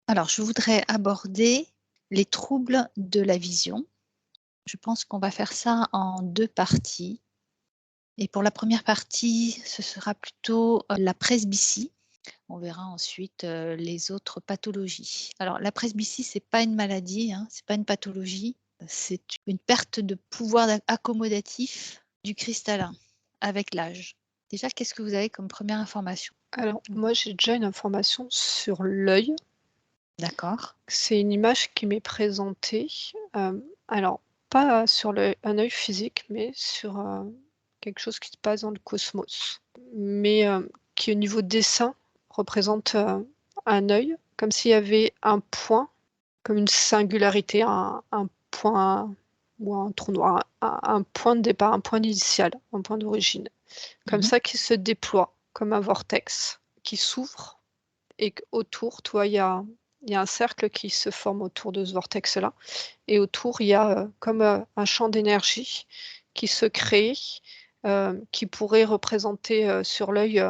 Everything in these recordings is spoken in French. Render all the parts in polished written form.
Alors, je voudrais aborder les troubles de la vision. Je pense qu'on va faire ça en 2 parties et pour la première partie, ce sera plutôt, la presbytie. On verra ensuite, les autres pathologies. Alors la presbytie, c'est pas une maladie, hein, c'est pas une pathologie, c'est une perte de pouvoir accommodatif du cristallin avec l'âge. Déjà, qu'est-ce que vous avez comme première information? Alors, moi, j'ai déjà une information sur l'œil. D'accord. C'est une image qui m'est présentée, alors pas sur un œil physique, mais sur, quelque chose qui se passe dans le cosmos, mais, qui au niveau dessin représente, un œil, comme s'il y avait un point, comme une singularité, un point ou un trou noir, un point de départ, un point initial, un point d'origine, comme Mmh. ça qui se déploie comme un vortex, qui s'ouvre et qu'autour, tu vois, il y a un cercle qui se forme autour de ce vortex-là et autour, il y a, comme, un champ d'énergie qui se crée, qui pourrait représenter, sur l'œil,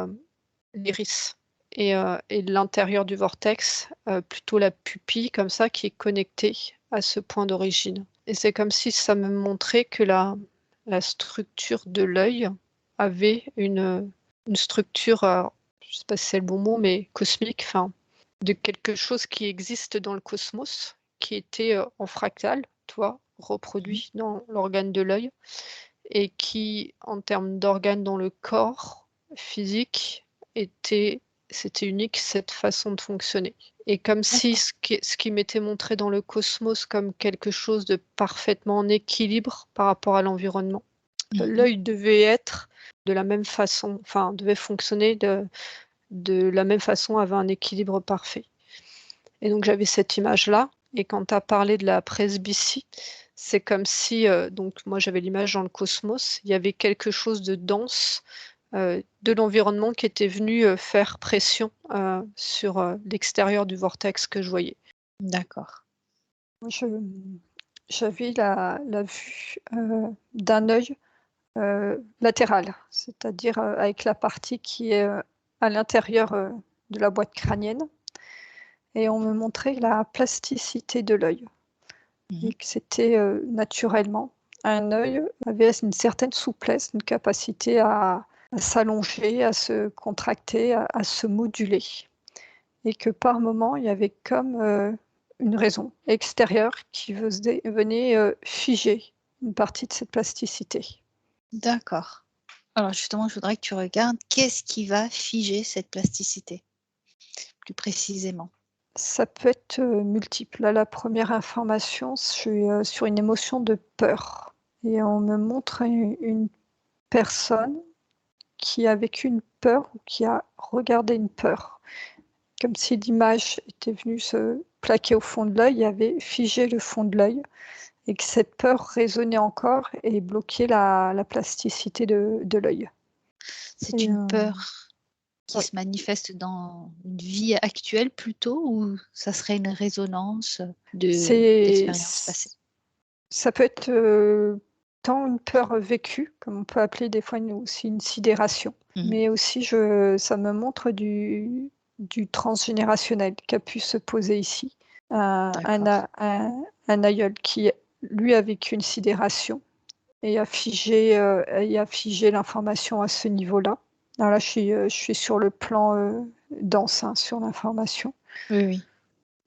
l'iris et l'intérieur du vortex, plutôt la pupille comme ça qui est connectée à ce point d'origine et c'est comme si ça me montrait que la structure de l'œil avait une structure, je sais pas si c'est le bon mot, mais cosmique, enfin, de quelque chose qui existe dans le cosmos, qui était, en fractal, tu vois? Mmh. Reproduit dans l'organe de l'œil et qui, en termes d'organes dans le corps physique, était c'était unique cette façon de fonctionner et comme si D'accord. ce qui m'était montré dans le cosmos comme quelque chose de parfaitement en équilibre par rapport à l'environnement. Mmh. L'œil devait être de la même façon, enfin devait fonctionner de la même façon, avait un équilibre parfait et donc j'avais cette image-là et quand tu as parlé de la presbytie, c'est comme si, donc moi j'avais l'image dans le cosmos, il y avait quelque chose de dense, de l'environnement qui était venu, faire pression, sur, l'extérieur du vortex que je voyais. D'accord. Moi, j'avais la vue, d'un œil, latéral, c'est-à-dire, avec la partie qui est, à l'intérieur, de la boîte crânienne et on me montrait la plasticité de l'œil Mmh. et que c'était, naturellement un œil avait une certaine souplesse, une capacité à s'allonger, à se contracter, à se moduler et que par moment, il y avait comme, une raison extérieure qui venait, figer une partie de cette plasticité. D'accord. Alors justement, je voudrais que tu regardes qu'est-ce qui va figer cette plasticité, plus précisément? Ça peut être, multiple. Là, la première information, je suis, sur une émotion de peur et on me montre une personne qui a vécu une peur ou qui a regardé une peur. Comme si l'image était venue se plaquer au fond de l'œil et avait figé le fond de l'œil et que cette peur résonnait encore et bloquait la plasticité de l'œil C'est et une peur qui ouais, se manifeste dans une vie actuelle plutôt ou ça serait une résonance, c'est d'expériences passées? ça peut être, tant une peur vécue, comme on peut appeler des fois aussi une sidération, Mmh. mais aussi ça me montre du transgénérationnel qui a pu se poser ici. D'accord. Un aïeul qui, lui, a vécu une sidération et a figé l'information à ce niveau-là. Alors là, je suis sur le plan, dense, hein, sur l'information. Oui, oui.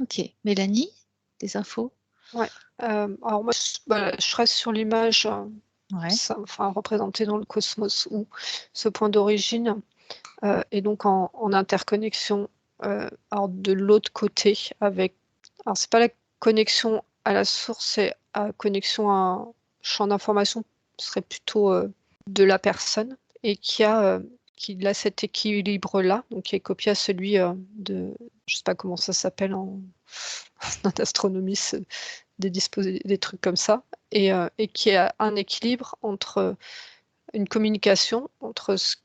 OK. Mélanie, des infos? Ouais, alors moi je reste sur l'image, Ouais. ça enfin représentée dans le cosmos où ce point d'origine, est donc en interconnexion, alors de l'autre côté avec alors c'est pas la connexion à la source, c'est à connexion à un champ d'information, ce serait plutôt, de la personne et qui a cet équilibre-là, donc qui est copié à celui, de je sais pas comment ça s'appelle en en astronomie, des trucs comme ça et qui a un équilibre entre, une communication entre ce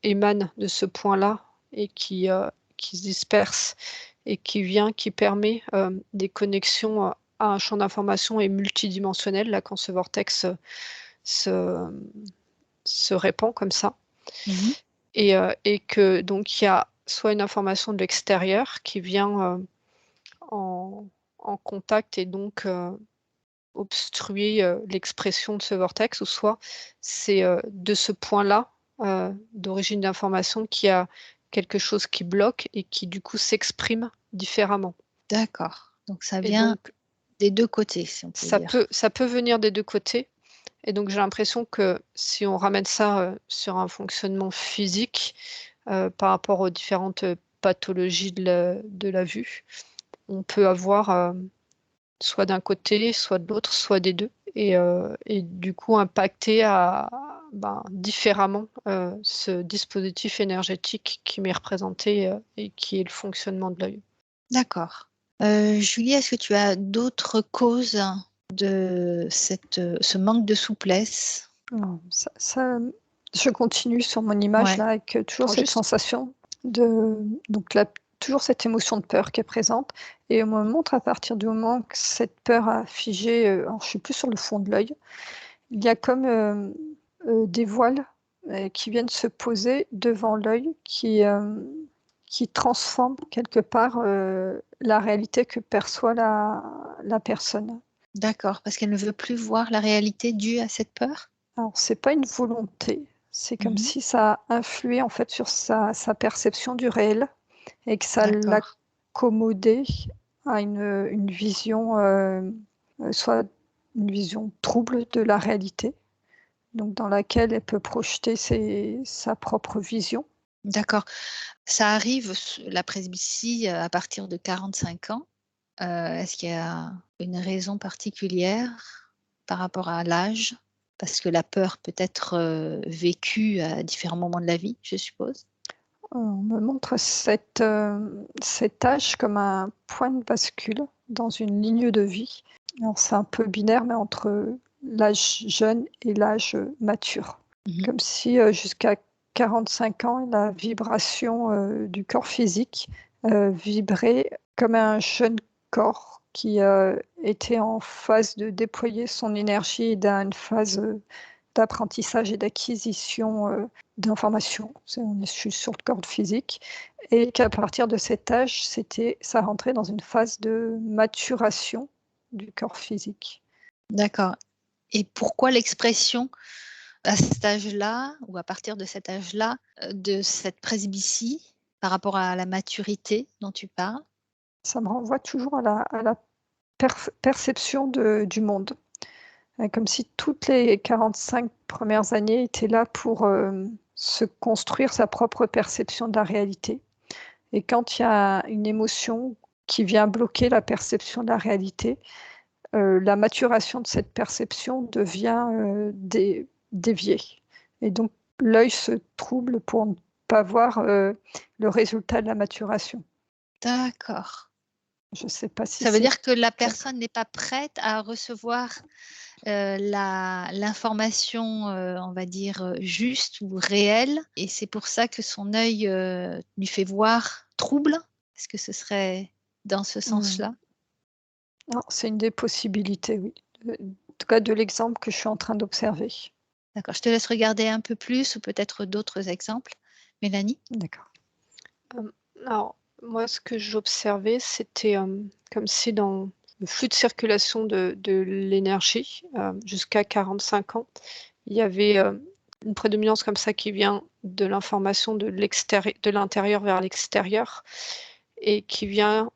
émane de ce point-là et qui se disperse et qui permet, des connexions, à un champ d'information et multidimensionnel, là, quand ce vortex, se se répand comme ça Mmh. et que donc il y a soit une information de l'extérieur qui vient, en contact et donc obstruer l'expression de ce vortex, ou soit c'est de ce point-là d'origine d'information qu'il y a quelque chose qui bloque et qui du coup s'exprime différemment. D'accord. Donc ça Et vient donc des deux côtés, si on peut dire. ça peut venir des deux côtés. Et donc j'ai l'impression que si on ramène ça sur un fonctionnement physique par rapport aux différentes pathologies de la vue, on peut avoir soit d'un côté, soit de l'autre, soit des deux, et du coup impacter différemment ce dispositif énergétique qui m'est représenté et qui est le fonctionnement de l'œil. D'accord. Julie, est-ce que tu as d'autres causes de ce manque de souplesse? Non, je continue sur mon image Ouais. là, avec toujours cette Juste. sensation donc là, toujours cette émotion de peur qui est présente. Et on me montre à partir du moment que cette peur a figé, alors je suis plus sur le fond de l'œil, il y a comme des voiles qui viennent se poser devant l'œil, qui transforment quelque part la réalité que perçoit la personne. D'accord, parce qu'elle ne veut plus voir la réalité due à cette peur? Alors, c'est pas une volonté, c'est comme Mhm. si ça a influé en fait sur sa perception du réel et que ça D'accord. l'accommodait à une vision, soit une vision trouble de la réalité, donc dans laquelle elle peut projeter sa propre vision. D'accord. Ça arrive, la presbytie, à partir de 45 ans. Est-ce qu'il y a une raison particulière par rapport à l'âge? Parce que la peur peut être vécue à différents moments de la vie, je suppose? On me montre cet âge comme un point de bascule dans une ligne de vie. Alors c'est un peu binaire, mais entre l'âge jeune et l'âge mature. Mmh. Comme si jusqu'à 45 ans, la vibration du corps physique vibrait comme un jeune corps qui était en phase de déployer son énergie dans une phase d'apprentissage et d'acquisition d'informations. Je suis sur le corps physique. Et qu'à partir de cet âge, ça rentrait dans une phase de maturation du corps physique. D'accord, et pourquoi l'expression à cet âge-là ou à partir de cet âge-là, de cette presbytie par rapport à la maturité dont tu parles? Ça me renvoie toujours à la perception du monde. Comme si toutes les 45 premières années étaient là pour se construire sa propre perception de la réalité. Et quand il y a une émotion qui vient bloquer la perception de la réalité, la maturation de cette perception devient déviée. Et donc l'œil se trouble pour ne pas voir le résultat de la maturation. D'accord. Je ne sais pas si Ça veut c'est dire que la clair. personne n'est pas prête à recevoir, l'information, on va dire, juste ou réelle, et c'est pour ça que son œil, lui fait voir trouble? Est-ce que ce serait dans ce sens-là? Non, c'est une des possibilités, oui. En tout cas, de l'exemple que je suis en train d'observer. D'accord, je te laisse regarder un peu plus ou peut-être d'autres exemples. Mélanie? D'accord. Alors, moi, ce que j'observais, c'était comme si dans le flux de circulation de l'énergie, jusqu'à 45 ans, il y avait une prédominance comme ça qui vient de l'information de l'intérieur vers l'extérieur et qui vient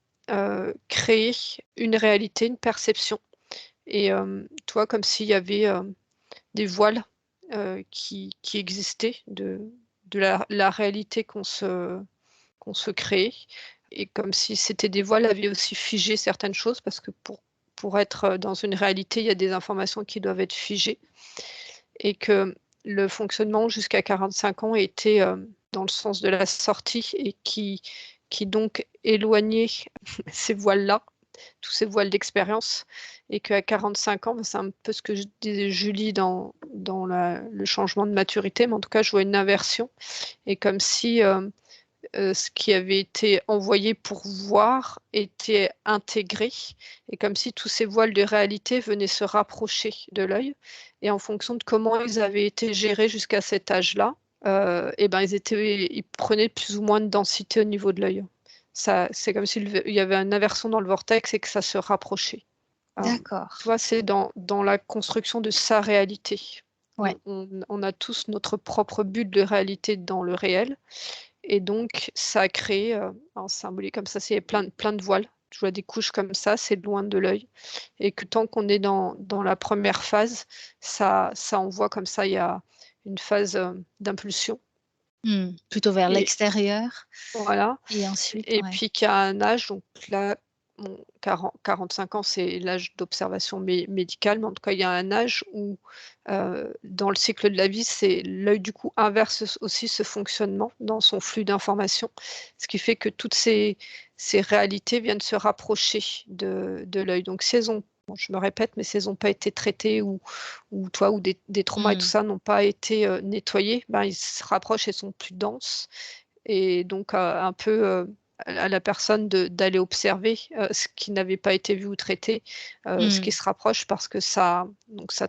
créer une réalité, une perception. Et toi, comme s'il y avait des voiles qui existaient de la réalité qu'on se crée, et comme si c'était des voiles avaient aussi figé certaines choses, parce que pour être dans une réalité, il y a des informations qui doivent être figées, et que le fonctionnement jusqu'à 45 ans était dans le sens de la sortie, et qui donc éloignait ces voiles-là, tous ces voiles d'expérience, et qu'à 45 ans, c'est un peu ce que je disait Julie dans le changement de maturité, mais en tout cas, je vois une inversion, et comme si ce qui avait été envoyé pour voir était intégré, et comme si tous ces voiles de réalité venaient se rapprocher de l'œil, et en fonction de comment ils avaient été gérés jusqu'à cet âge-là, et ben ils prenaient plus ou moins de densité au niveau de l'œil. c'est comme s'il y avait une inversion dans le vortex et que ça se rapprochait. D'accord. Tu vois, c'est dans la construction de sa réalité. Ouais. On a tous notre propre bulle de réalité dans le réel. Et donc, ça a créé un symbolique comme ça, c'est plein de voiles. Tu vois des couches comme ça, c'est loin de l'œil. Et que tant qu'on est dans la première phase, ça envoie comme ça, il y a une phase d'impulsion. Plutôt vers Et l'extérieur voilà. et ensuite, Et ouais. puis qu'à un âge, donc là, 45 ans, c'est l'âge d'observation médicale, mais en tout cas, il y a un âge où, dans le cycle de la vie, c'est l'œil du coup inverse aussi ce fonctionnement dans son flux d'informations, ce qui fait que toutes ces réalités viennent se rapprocher de l'œil. Donc, si elles ont, bon, je me répète, mais si elles n'ont pas été traitées ou des traumas et tout ça n'ont pas été nettoyés, ben, ils se rapprochent et sont plus denses. Et donc, un peu à la personne d'aller observer ce qui n'avait pas été vu ou traité, ce qui se rapproche parce que ça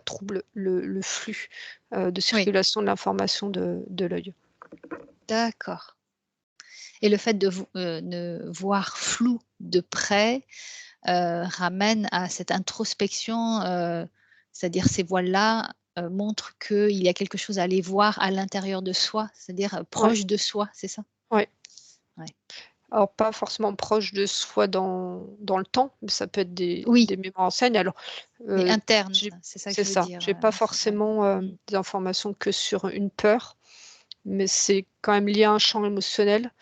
trouble le flux de Oui, circulation de l'information de l'œil. d'accord. Et le fait de voir flou de près, ramène à cette introspection, c'est-à-dire ces voiles-là, montrent qu'il y a quelque chose à aller voir à l'intérieur de soi, c'est-à-dire, Ouais, proche de soi, c'est ça? ouais. Ouais. Alors pas forcément proche de soi dans le temps, mais ça peut être des Oui, mémoires anciennes. Alors, mais interne, j'ai c'est ça que c'est je veux ça, dire, j'ai pas c'est pas forcément, mmh. des informations que sur une peur, mais c'est quand même lié à un champ émotionnel,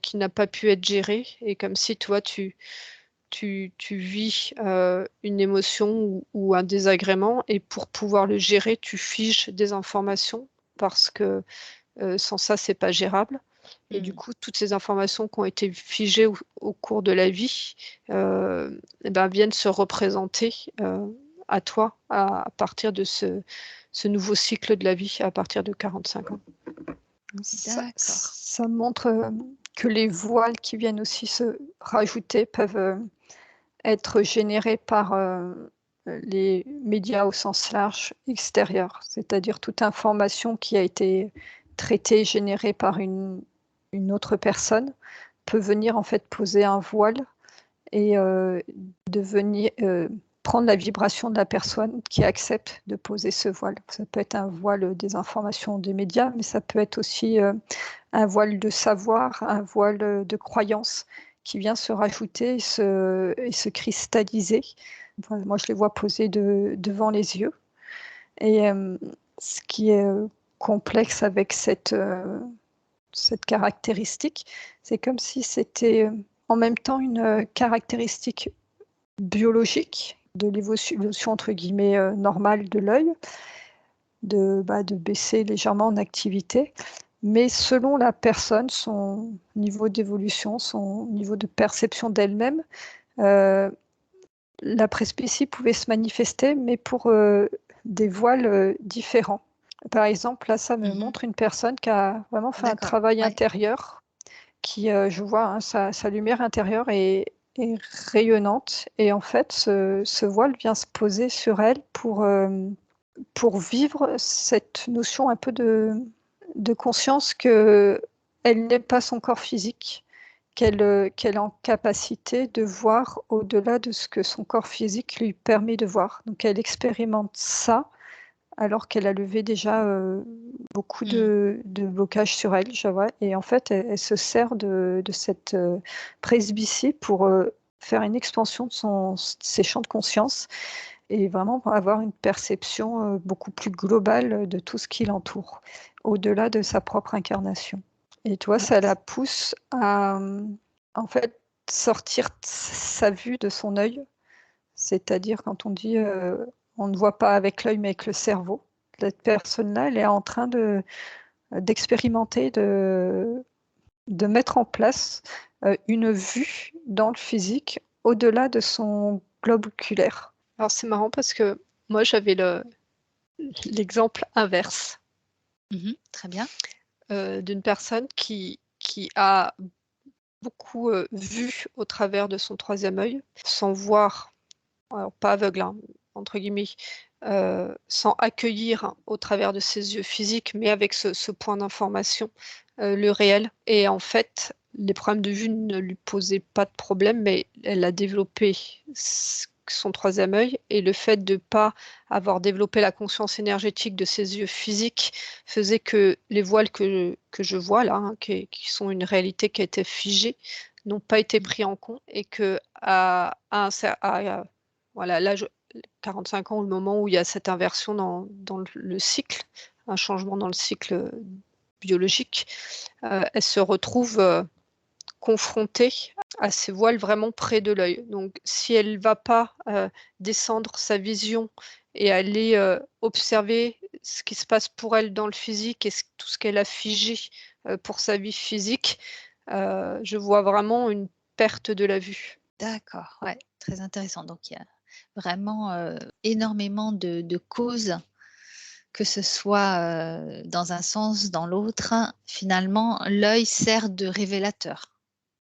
qui n'a pas pu être géré et comme si, toi, tu vis une émotion ou un désagrément et pour pouvoir le gérer, tu figes des informations parce que sans ça, c'est pas gérable. Et du coup, toutes ces informations qui ont été figées au cours de la vie eh ben, viennent se représenter à toi à partir de ce nouveau cycle de la vie à partir de 45 ans. D'accord. Ça montre que les voiles qui viennent aussi se rajouter peuvent être générées par les médias au sens large extérieurs, c'est-à-dire toute information qui a été traitée, générée par une autre personne peut venir en fait poser un voile et devenir prendre la vibration de la personne qui accepte de poser ce voile. Ça peut être un voile des informations des médias, mais ça peut être aussi un voile de savoir, un voile de croyance qui vient se rajouter et se cristalliser. Enfin, moi, je les vois posés devant les yeux. Et ce qui est complexe avec cette caractéristique, c'est comme si c'était en même temps une caractéristique biologique de l'évolution entre guillemets normale de l'œil, de baisser légèrement en activité, mais selon la personne, son niveau d'évolution, son niveau de perception d'elle-même, la presbytie pouvait se manifester, mais pour des voiles différents. Par exemple, là, ça me montre une personne qui a vraiment fait un D'accord, travail ouais. intérieur, qui, je vois, hein, sa lumière intérieure est rayonnante. Et en fait, ce voile vient se poser sur elle pour vivre cette notion un peu de conscience qu'elle n'aime pas son corps physique, qu'elle est en capacité de voir au-delà de ce que son corps physique lui permet de voir. Donc elle expérimente ça alors qu'elle a levé déjà beaucoup de blocages sur elle, je vois. Et en fait, elle se sert de cette presbytie pour faire une expansion de ses champs de conscience et vraiment pour avoir une perception beaucoup plus globale de tout ce qui l'entoure, au-delà de sa propre incarnation. Et tu vois, ça la pousse à, en fait, sortir sa vue de son œil, c'est-à-dire quand on dit on ne voit pas avec l'œil mais avec le cerveau. Cette personne-là, elle est en train d'expérimenter, de mettre en place une vue dans le physique au-delà de son globe oculaire. Alors c'est marrant parce que moi j'avais l'exemple inverse Très bien. d'une personne qui a beaucoup vu au travers de son troisième œil, sans voir, alors pas aveugle, hein, entre guillemets, sans accueillir au travers de ses yeux physiques, mais avec ce point d'information, le réel. Et en fait, les problèmes de vue ne lui posaient pas de problème, mais elle a développé son troisième œil, et le fait de ne pas avoir développé la conscience énergétique de ses yeux physiques faisait que les voiles que je vois là, hein, qui sont une réalité qui a été figée, n'ont pas été pris en compte, et que voilà, l'âge 45 ans, le moment où il y a cette inversion dans le cycle, un changement dans le cycle biologique, elle se retrouve confrontée à ces voiles vraiment près de l'œil. Donc si elle ne va pas descendre sa vision et aller observer ce qui se passe pour elle dans le physique et tout ce qu'elle a figé pour sa vie physique, je vois vraiment une perte de la vue. D'accord, ouais, très intéressant. Donc il y a vraiment énormément de causes, que ce soit dans un sens, dans l'autre. Finalement, l'œil sert de révélateur.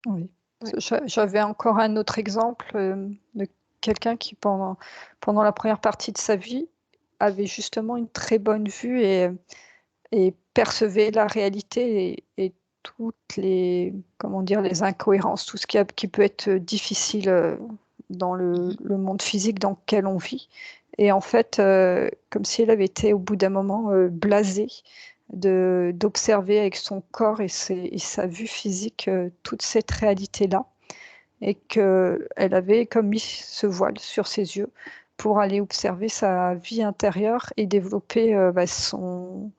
Oui. Ouais. J'avais encore un autre exemple de quelqu'un qui, pendant la première partie de sa vie, avait justement une très bonne vue et percevait la réalité et toutes les, comment dire, les incohérences, tout ce qui peut être difficile dans le monde physique dans lequel on vit. Et en fait, comme si elle avait été au bout d'un moment blasée d'observer avec son corps et sa vue physique toute cette réalité-là, et qu'elle avait comme mis ce voile sur ses yeux pour aller observer sa vie intérieure et développer son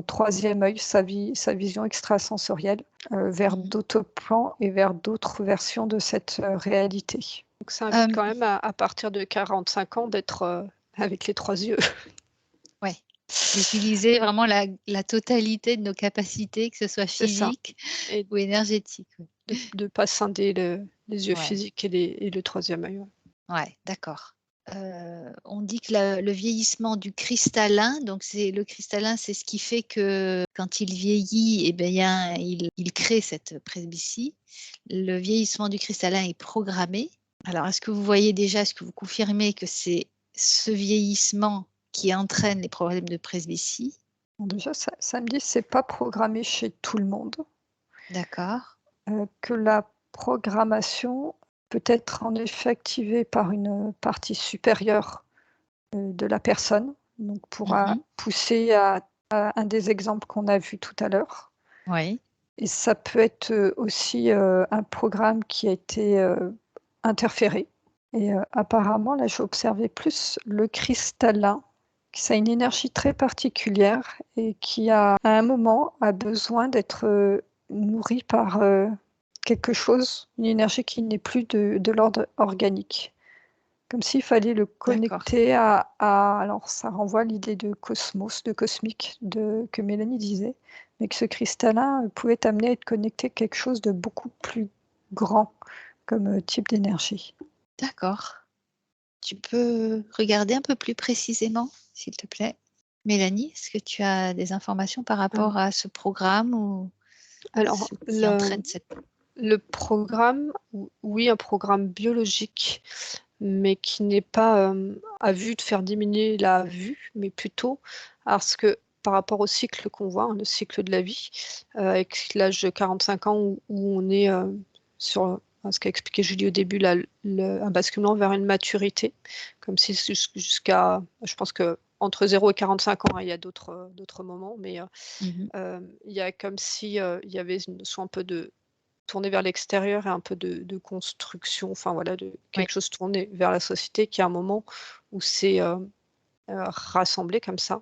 troisième œil, sa vision extrasensorielle vers d'autres plans et vers d'autres versions de cette réalité. Donc ça invite quand même à partir de 45 ans d'être avec les trois yeux. Ouais, d'utiliser vraiment la totalité de nos capacités, que ce soit C'est ça. physiques Et ou énergétiques. de ne pas scinder les yeux Ouais. physiques et le troisième œil. Ouais, d'accord. On dit que le vieillissement du cristallin, donc le cristallin, c'est ce qui fait que quand il vieillit, il crée cette presbytie. Le vieillissement du cristallin est programmé. Alors, est-ce que vous voyez déjà, est-ce que vous confirmez que c'est ce vieillissement qui entraîne les problèmes de presbytie? Bon, déjà, ça me dit que ce n'est pas programmé chez tout le monde, D'accord. que la programmation peut être en effet activée par une partie supérieure de la personne, donc pourra pousser à un des exemples qu'on a vu tout à l'heure. Oui. Et ça peut être aussi un programme qui a été interféré. Et apparemment, là, j'ai observé plus le cristallin, ça a une énergie très particulière et qui, à un moment, a besoin d'être nourri par quelque chose, une énergie qui n'est plus de l'ordre organique. Comme s'il fallait le connecter alors ça renvoie à l'idée de cosmos, de cosmique, que Mélanie disait, mais que ce cristallin pouvait t'amener à être connecté à quelque chose de beaucoup plus grand comme type d'énergie. D'accord. Tu peux regarder un peu plus précisément, s'il te plaît? Mélanie, est-ce que tu as des informations par rapport à ce programme ou Alors, ce qui entraîne cette... le programme, oui, un programme biologique, mais qui n'est pas à vue de faire diminuer la vue, mais plutôt parce que par rapport au cycle qu'on voit, hein, le cycle de la vie, avec l'âge de 45 ans où on est sur ce qu'a expliqué Julie au début, un basculement vers une maturité, comme si jusqu'à, je pense que entre 0 et 45 ans, hein, il y a d'autres moments, mais il y a comme si il y avait une notion un peu de tourner vers l'extérieur et un peu de construction, enfin voilà, de quelque chose tourné vers la société, qui a un moment où c'est rassemblé comme ça.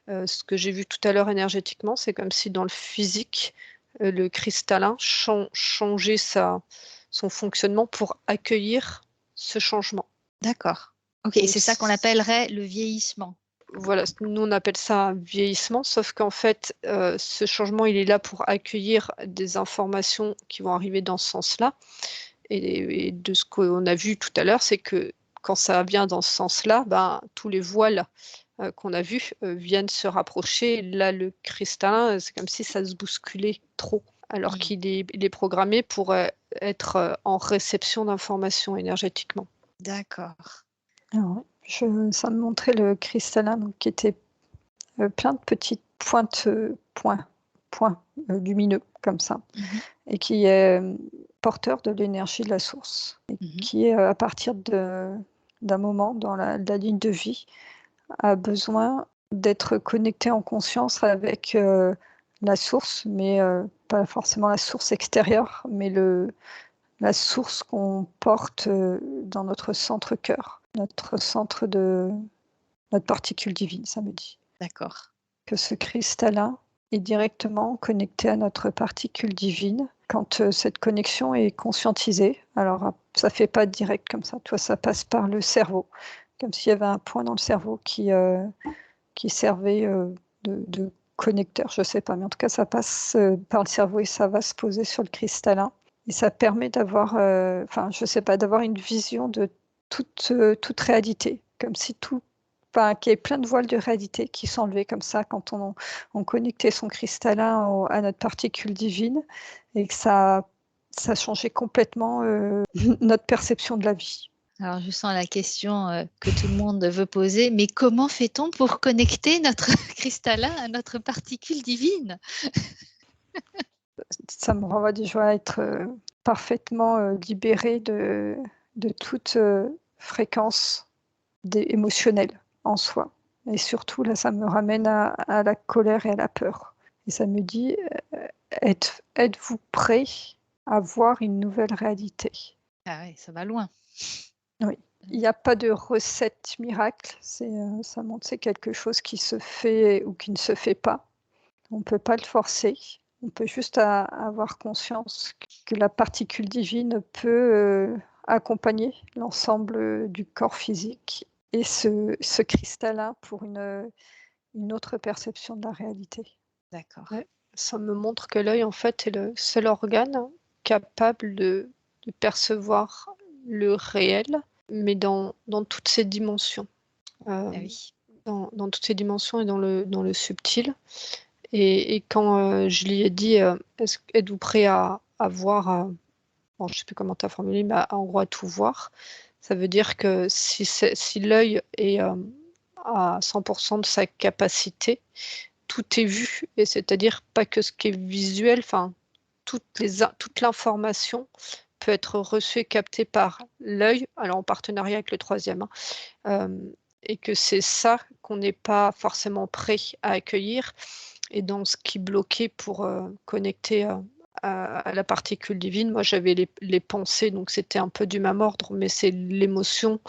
Ce que j'ai vu tout à l'heure énergétiquement, c'est comme si dans le physique, le cristallin changeait son fonctionnement pour accueillir ce changement. D'accord. Ok, Donc, et c'est ça qu'on appellerait le vieillissement. Voilà, nous on appelle ça un vieillissement, sauf qu'en fait, ce changement, il est là pour accueillir des informations qui vont arriver dans ce sens-là. Et de ce qu'on a vu tout à l'heure, c'est que quand ça vient dans ce sens-là, ben, tous les voiles qu'on a vus viennent se rapprocher. Là, le cristallin, c'est comme si ça se bousculait trop, alors qu'il est programmé pour être en réception d'informations énergétiquement. D'accord. Alors, ça me montrait le cristallin donc, qui était plein de petites points point lumineux comme ça, Mhm. et qui est porteur de l'énergie de la source, et Mhm. qui est à partir d'un moment dans la ligne de vie, a besoin d'être connecté en conscience avec la source, mais pas forcément la source extérieure, mais la source qu'on porte dans notre centre cœur, notre particule divine, ça me dit. D'accord. Que ce cristallin est directement connecté à notre particule divine. Quand cette connexion est conscientisée, alors ça ne fait pas direct comme ça, toi ça passe par le cerveau, comme s'il y avait un point dans le cerveau qui servait de connecteur, je ne sais pas, mais en tout cas ça passe par le cerveau et ça va se poser sur le cristallin. Et ça permet d'avoir, je sais pas, d'avoir une vision de toute réalité, comme si qu'il y ait plein de voiles de réalité qui s'enlevaient comme ça quand on connectait son cristallin à notre particule divine, et que ça changeait complètement notre perception de la vie. Alors, je sens la question que tout le monde veut poser, mais comment fait-on pour connecter notre cristallin à notre particule divine? Ça me renvoie déjà à être parfaitement libérée de toute fréquence émotionnelle en soi. Et surtout, là, ça me ramène à la colère et à la peur. Et ça me dit, êtes-vous prêt à voir une nouvelle réalité? Ah oui, ça va loin. Oui. Il n'y a pas de recette miracle. Ça montre que c'est quelque chose qui se fait ou qui ne se fait pas. On ne peut pas le forcer. On peut juste avoir conscience que la particule divine peut accompagner l'ensemble du corps physique et ce cristallin pour une autre perception de la réalité. D'accord. Ouais. Ça me montre que l'œil, en fait, est le seul organe capable de percevoir le réel, mais dans toutes ses dimensions. Ah oui. Dans toutes ses dimensions et dans le subtil. Et quand je lui ai dit, êtes-vous prêt à voir, bon, je ne sais plus comment tu as formulé, mais en gros à tout voir, ça veut dire que si l'œil est à 100% de sa capacité, tout est vu, et c'est-à-dire pas que ce qui est visuel, enfin toute l'information peut être reçue et captée par l'œil, alors en partenariat avec le troisième, hein, et que c'est ça qu'on n'est pas forcément prêt à accueillir. Et dans ce qui bloquait pour connecter à la particule divine, moi j'avais les pensées, donc c'était un peu du même ordre, mais c'est l'émotion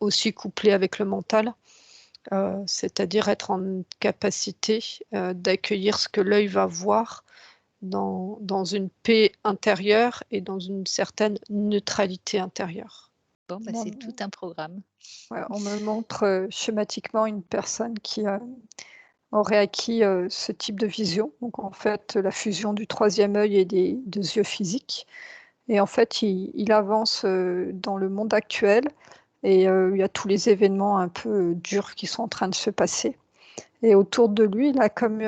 aussi couplée avec le mental, c'est-à-dire être en capacité d'accueillir ce que l'œil va voir dans une paix intérieure et dans une certaine neutralité intérieure. Bon, bah, Moi, c'est tout un programme. ouais, on me montre schématiquement une personne qui aurait acquis ce type de vision, donc en fait la fusion du troisième œil et des deux yeux physiques. Et en fait, il avance dans le monde actuel, et il y a tous les événements un peu durs qui sont en train de se passer. Et autour de lui, il a comme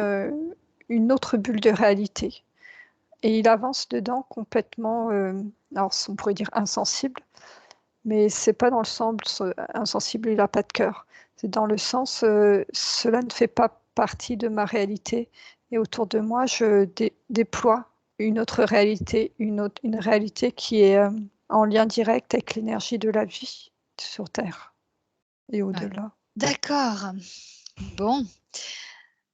une autre bulle de réalité. Et il avance dedans complètement, alors on pourrait dire insensible, mais c'est pas dans le sens insensible, il n'a pas de cœur. C'est dans le sens, cela ne fait pas partie de ma réalité, et autour de moi, je déploie une autre réalité, une réalité qui est en lien direct avec l'énergie de la vie sur Terre et Ouais. au-delà. D'accord. Bon.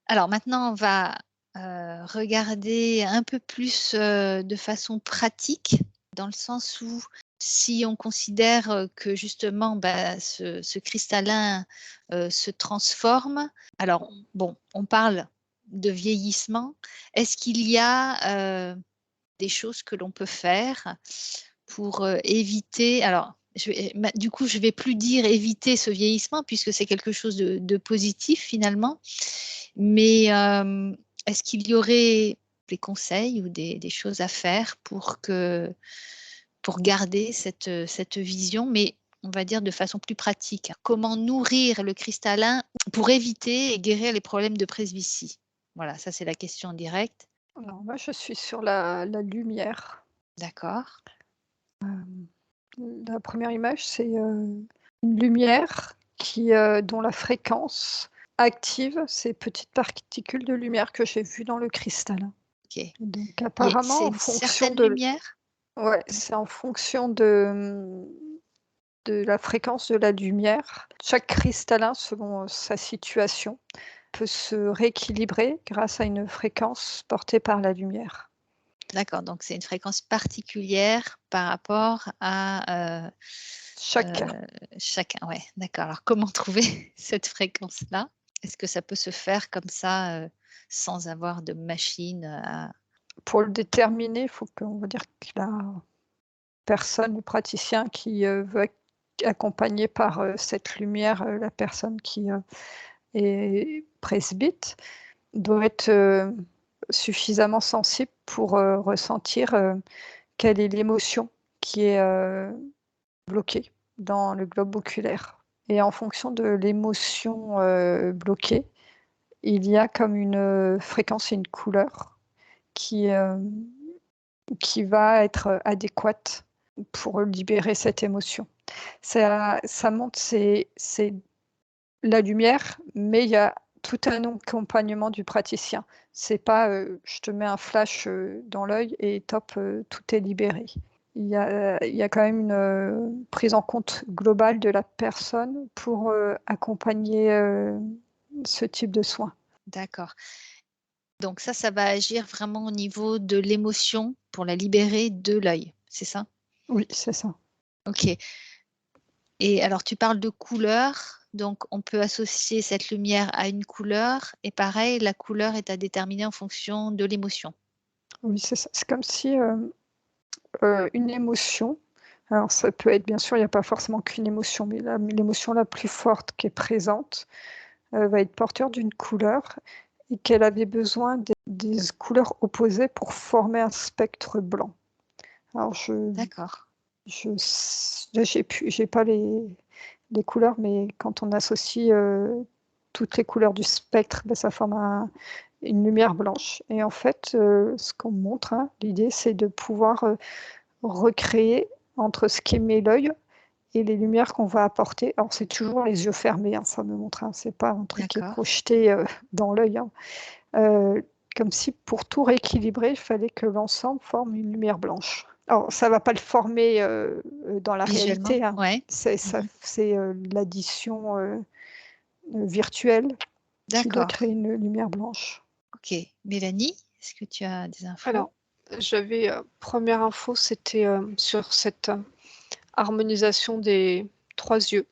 Alors maintenant, on va regarder un peu plus de façon pratique, dans le sens où si on considère que justement ce cristallin se transforme, alors bon, on parle de vieillissement. Est-ce qu'il y a des choses que l'on peut faire pour éviter, alors du coup, je ne vais plus dire éviter ce vieillissement puisque c'est quelque chose de positif finalement, mais est-ce qu'il y aurait des conseils ou des choses à faire pour garder cette vision, mais on va dire de façon plus pratique? Comment nourrir le cristallin pour éviter et guérir les problèmes de presbytie? Voilà, ça c'est la question directe. Alors moi, je suis sur la lumière. D'accord. La première image, c'est une lumière dont la fréquence active ces petites particules de lumière que j'ai vues dans le cristallin. Ok. Donc C'est apparemment, en une fonction certaine de lumière? ouais, c'est en fonction de la fréquence de la lumière. Chaque cristallin, selon, sa situation, peut se rééquilibrer grâce à une fréquence portée par la lumière. D'accord, donc c'est une fréquence particulière par rapport à Chacun. chacun. Ouais, d'accord. Alors comment trouver cette fréquence-là? Est-ce que ça peut se faire comme ça, sans avoir de machine à... Pour le déterminer, il faut qu'on va dire que la personne, le praticien qui, veut ac accompagner par, cette lumière, la personne qui, est presbyte, doit être, suffisamment sensible pour, ressentir, quelle est l'émotion qui est, bloquée dans le globe oculaire et en fonction de l'émotion, bloquée, il y a comme une, fréquence et une couleur qui, qui va être, adéquate pour libérer cette émotion. Ça montre c'est la lumière, mais il y a tout un accompagnement du praticien. C'est pas, je te mets un flash, dans l'œil et top, tout est libéré. Il y a quand même une, prise en compte globale de la personne pour, accompagner, ce type de soins. D'accord. Donc ça va agir vraiment au niveau de l'émotion pour la libérer de l'œil, c'est ça? Oui, c'est ça. OK. Et alors tu parles de couleur, donc on peut associer cette lumière à une couleur et pareil, la couleur est à déterminer en fonction de l'émotion? Oui, c'est ça. C'est comme si, une émotion, alors ça peut être bien sûr, il n'y a pas forcément qu'une émotion, mais l'émotion la plus forte qui est présente, va être porteur d'une couleur et qu'elle avait besoin des couleurs opposées pour former un spectre blanc. Alors D'accord. là j'ai pas les couleurs, mais quand on associe, toutes les couleurs du spectre, bah, ça forme une lumière blanche et en fait, ce qu'on montre, hein, l'idée c'est de pouvoir, recréer entre ce qu'émet l'œil et les lumières qu'on va apporter. Alors c'est toujours les yeux fermés, hein, ça me montre, hein, c'est pas un truc qui est D'accord. projeté, dans l'œil, hein. Comme si pour tout rééquilibrer, il fallait que l'ensemble forme une lumière blanche. Alors ça va pas le former, dans la Visuellement? réalité, hein. Ouais. C'est Mmh. l'addition, virtuelle qui doit D'accord. créer une lumière blanche. OK. Mélanie, est-ce que tu as des infos? Alors, j'avais, première info, c'était, sur cette, harmonisation des 3 yeux.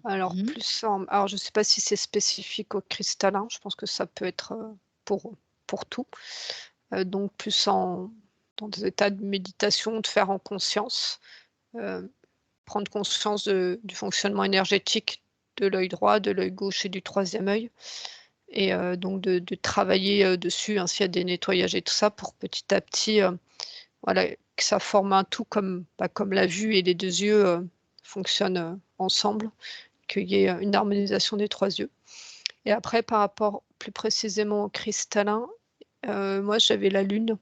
Alors Mmh. alors je ne sais pas si c'est spécifique au cristallin, je pense que ça peut être, pour tout. Donc plus dans des états de méditation, de faire en conscience, heu, prendre conscience du fonctionnement énergétique de l'œil droit, de l'œil gauche et du troisième œil et donc de travailler, dessus, hein, s'il y a des nettoyages et tout ça pour petit à petit, voilà, que ça forme un tout comme la vue et les 2 yeux, fonctionnent, ensemble, qu'il y ait, une harmonisation des 3 yeux et après par rapport plus précisément au cristallin, moi j'avais la lune,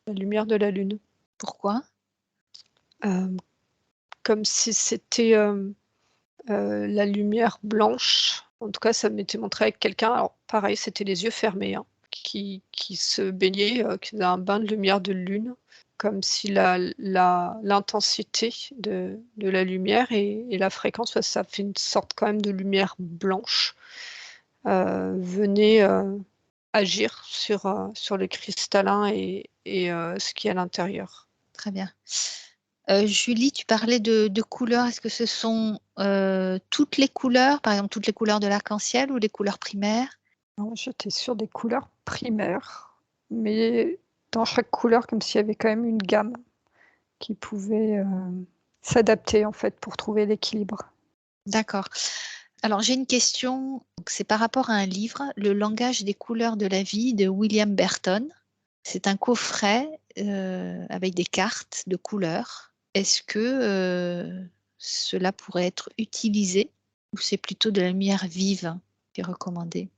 la lumière de la lune, Pourquoi? hem, comme si c'était, la lumière blanche. En tout cas, ça m'était montré avec quelqu'un, alors pareil, c'était les yeux fermés, hein, qui se baignait, qui faisait un bain de lumière de lune, comme si l'intensité de la lumière et la fréquence, parce que ça fait une sorte quand même de lumière blanche, venait, agir sur le cristallin et ce qui est à l'intérieur. Très bien. Julie, tu parlais de couleurs. Est-ce que ce sont, toutes les couleurs, par exemple toutes les couleurs de l'arc-en-ciel ou les couleurs primaires? Non, j'étais sur des couleurs primaires, mais dans chaque couleur, comme s'il y avait quand même une gamme qui pouvait, s'adapter en fait pour trouver l'équilibre. D'accord. Alors j'ai une question, donc c'est par rapport à un livre, Le langage des couleurs de la vie de William Burton. C'est un coffret, avec des cartes de couleurs. Est-ce que, cela pourrait être utilisé ou c'est plutôt de la lumière vive qui est recommandée?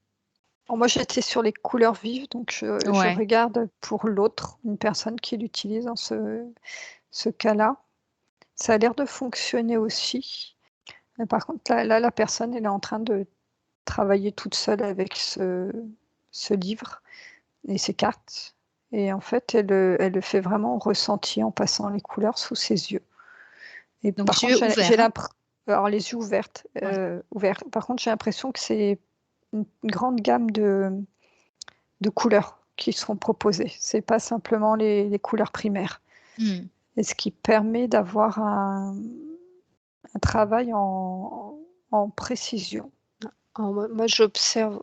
Alors moi, j'étais sur les couleurs vives, donc je Ouais, regarde pour l'autre, une personne qui l'utilise dans ce cas-là. Ça a l'air de fonctionner aussi. Mais par contre, là, la personne, elle est en train de travailler toute seule avec ce livre et ces cartes. Et en fait, elle le fait vraiment ressenti en passant les couleurs sous ses yeux. Et Donc, par contre, yeux j'ai ouverts, hein? l'impression, alors les yeux Ouais. ouverts. Par contre, j'ai l'impression que c'est une grande gamme de couleurs qui seront proposées. C'est pas simplement les couleurs primaires. Hmm. Et ce qui permet d'avoir un travail en précision. Alors, moi, j'observe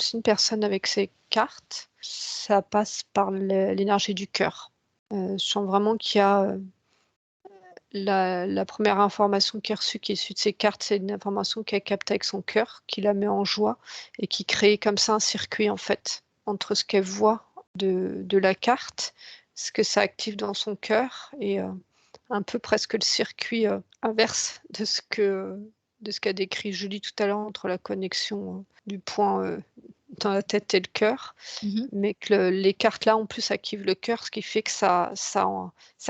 si une personne avec ses cartes, ça passe par l'énergie du cœur. Je sens vraiment qu'il y a la première information qu'elle a reçue qui est issue de ses cartes, c'est une information qu'elle capte avec son cœur, qui la met en joie et qui crée comme ça un circuit en fait entre ce qu'elle voit de la carte, ce que ça active dans son cœur et un peu presque le circuit inverse de ce qu'a décrit Julie tout à l'heure entre la connexion du point dans la tête et le cœur, Mhm. mais que les cartes là en plus activent le cœur, ce qui fait que ça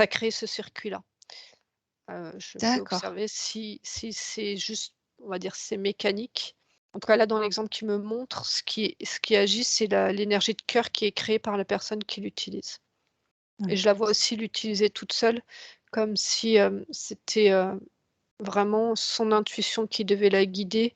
crée ce circuit-là. Je peux D'accord. observer si c'est juste, on va dire, c'est mécanique. En tout cas, là, dans l'exemple qui me montre, ce qui agit, c'est l'énergie de cœur qui est créée par la personne qui l'utilise. Ouais. Et je la vois aussi l'utiliser toute seule, comme si c'était vraiment son intuition qui devait la guider,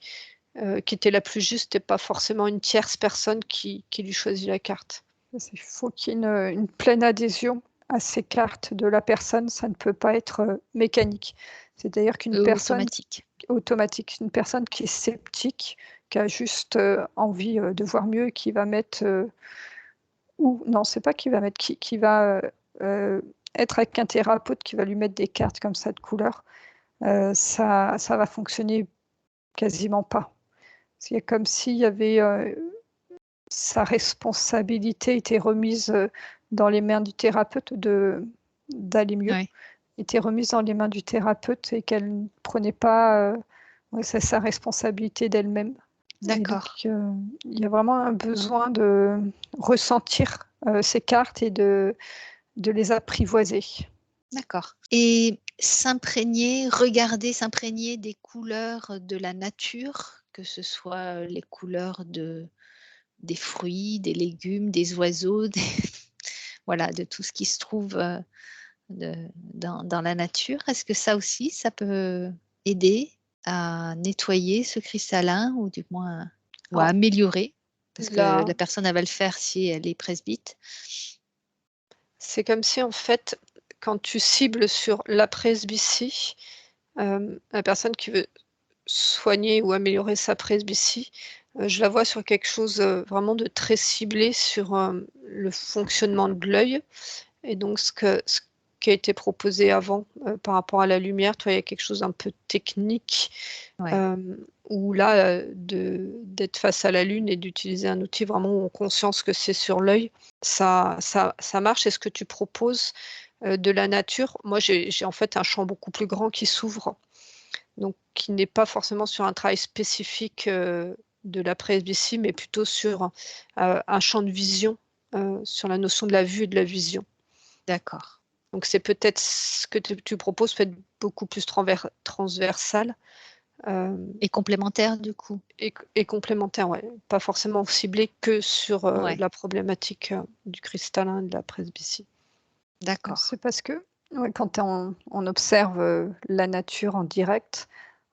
qui était la plus juste et pas forcément une tierce personne qui lui choisit la carte. Il faut qu'il y ait une pleine adhésion à ces cartes de la personne, ça ne peut pas être mécanique. C'est-à-dire qu'une personne Automatique. automatique, une personne qui est sceptique, qui a juste envie de voir mieux, qui va mettre, ou non, c'est pas qui va mettre, qui va être avec un thérapeute qui va lui mettre des cartes comme ça de couleur, ça va fonctionner quasiment pas. C'est comme s'il y avait sa responsabilité était remise dans les mains du thérapeute d'aller mieux, Ouais. était remise dans les mains du thérapeute et qu'elle ne prenait pas sa responsabilité d'elle-même. Et donc, D'accord. il y a vraiment un besoin de ressentir ces cartes et de les apprivoiser. D'accord. Et s'imprégner des couleurs de la nature, que ce soit les couleurs des fruits, des légumes, des oiseaux, voilà, de tout ce qui se trouve dans la nature. Est-ce que ça aussi, ça peut aider à nettoyer ce cristallin ou du moins ou à Alors, améliorer? Parce que là, la personne, elle va le faire si elle est presbyte. c'est comme si en fait, quand tu cibles sur la presbytie, la personne qui veut soigner ou améliorer sa presbytie, je la vois sur quelque chose vraiment de très ciblé sur le fonctionnement de l'œil. Et donc, ce qui a été proposé avant par rapport à la lumière, toi, il y a quelque chose d'un peu technique, Ouais. où là, d'être face à la lune et d'utiliser un outil vraiment en conscience que c'est sur l'œil, ça marche. Et ce que tu proposes de la nature, moi, j'ai en fait un champ beaucoup plus grand qui s'ouvre, donc qui n'est pas forcément sur un travail spécifique de la presbytie, mais plutôt sur un champ de vision, sur la notion de la vue et de la vision. D'accord. Donc c'est peut-être ce que tu proposes peut être beaucoup plus transversal, Et complémentaire du coup? et complémentaire, ouais. Pas forcément ciblé que sur, Ouais, la problématique, du cristallin et de la presbytie. d'accord. C'est parce que ouais, quand on observe la nature en direct,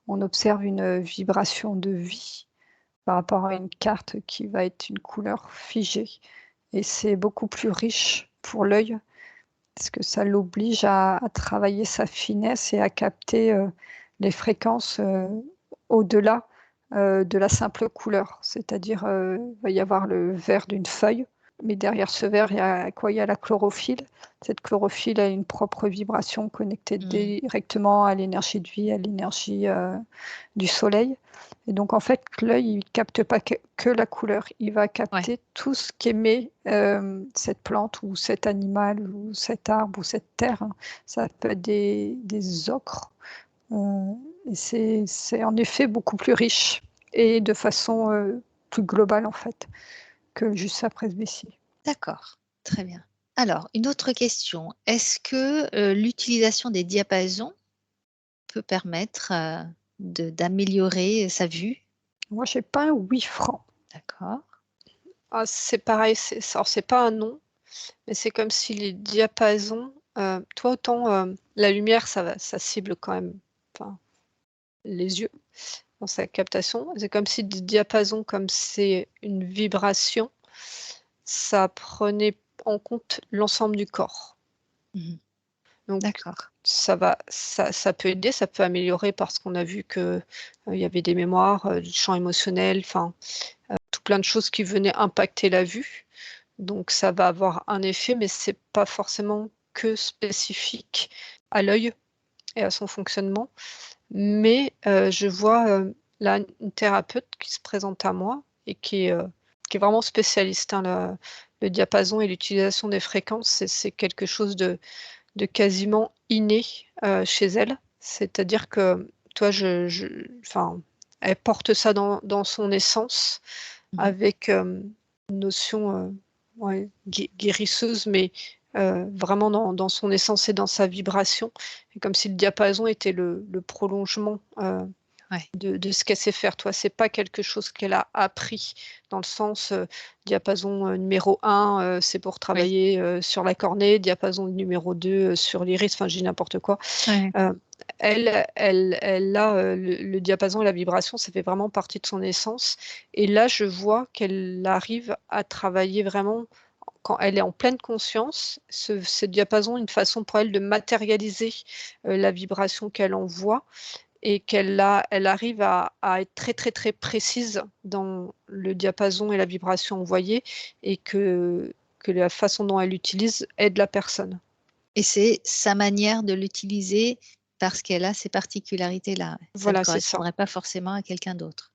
on observe une vibration de vie par rapport à une carte qui va être une couleur figée. Et c'est beaucoup plus riche pour l'œil parce que ça l'oblige à travailler sa finesse et à capter les fréquences au-delà de la simple couleur. C'est-à-dire, il va y avoir le vert d'une feuille, mais derrière ce vert, il y a quoi? Il y a la chlorophylle. Cette chlorophylle a une propre vibration connectée Mmh. directement à l'énergie de vie, à l'énergie du soleil. Et donc, en fait, l'œil, il ne capte pas que la couleur, il va Ouais, capter tout ce qu'émet cette plante ou cet animal ou cet arbre ou cette terre, hein. Ça peut être des ocres. Et c'est en effet beaucoup plus riche et de façon plus globale, en fait, que juste sa presbytie. d'accord, très bien. Alors, une autre question. Est-ce que, l'utilisation des diapasons peut permettre, d'améliorer sa vue? Moi, j'ai pas un oui franc. D'accord. Ah, c'est pareil, alors c'est pas un nom, mais c'est comme si les diapasons, toi autant la lumière, ça cible quand même enfin, les yeux dans sa captation. C'est comme si des diapasons, comme c'est une vibration, ça prenait en compte l'ensemble du corps. Mhm. Donc D'accord. ça peut aider, ça peut améliorer parce qu'on a vu que il y avait des mémoires, du champ émotionnel, enfin tout plein de choses qui venaient impacter la vue. Donc ça va avoir un effet, mais c'est pas forcément que spécifique à l'œil et à son fonctionnement. Mais je vois là une thérapeute qui se présente à moi et qui est vraiment spécialiste. Hein, le diapason et l'utilisation des fréquences, c'est quelque chose de quasiment inné chez elle. C'est-à-dire que toi, enfin, elle porte ça dans son essence Mhm. avec une notion ouais, guérisseuse, mais vraiment dans son essence et dans sa vibration. Et comme si le diapason était le prolongement Ouais. de ce qu'elle sait faire. Toi, c'est pas quelque chose qu'elle a appris dans le sens diapason numéro 1, c'est pour Oui. travailler sur la cornée, diapason numéro 2 sur l'iris, enfin, je dis n'importe quoi. Ouais. Elle a le diapason et la vibration, ça fait vraiment partie de son essence. Et là, je vois qu'elle arrive à travailler vraiment quand elle est en pleine conscience, ce diapason, une façon pour elle de matérialiser la vibration qu'elle envoie et elle arrive à être très très très précise dans le diapason et la vibration envoyée et que la façon dont elle l'utilise aide la personne. Et c'est sa manière de l'utiliser parce qu'elle a ces particularités-là. Ça ne Voilà, c'est ça. correspondrait pas forcément à quelqu'un d'autre.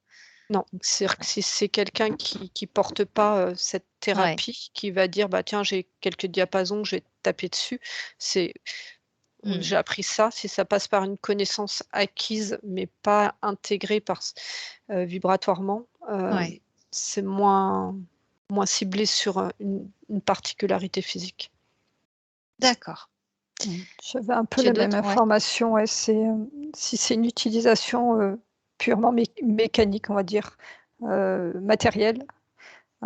Non, c'est-à-dire que si c'est quelqu'un qui porte pas cette Ouais. thérapie, qui va dire bah tiens j'ai quelques diapasons, je vais taper dessus, c'est Mm. j'ai appris ça. Si ça passe par une connaissance acquise mais pas intégrée vibratoirement, Ouais. c'est moins ciblé sur une particularité physique. D'accord. J'avais un peu Tu as la même d'autres? Ouais. information. Ouais, si c'est une utilisation purement mécanique, on va dire, matérielle,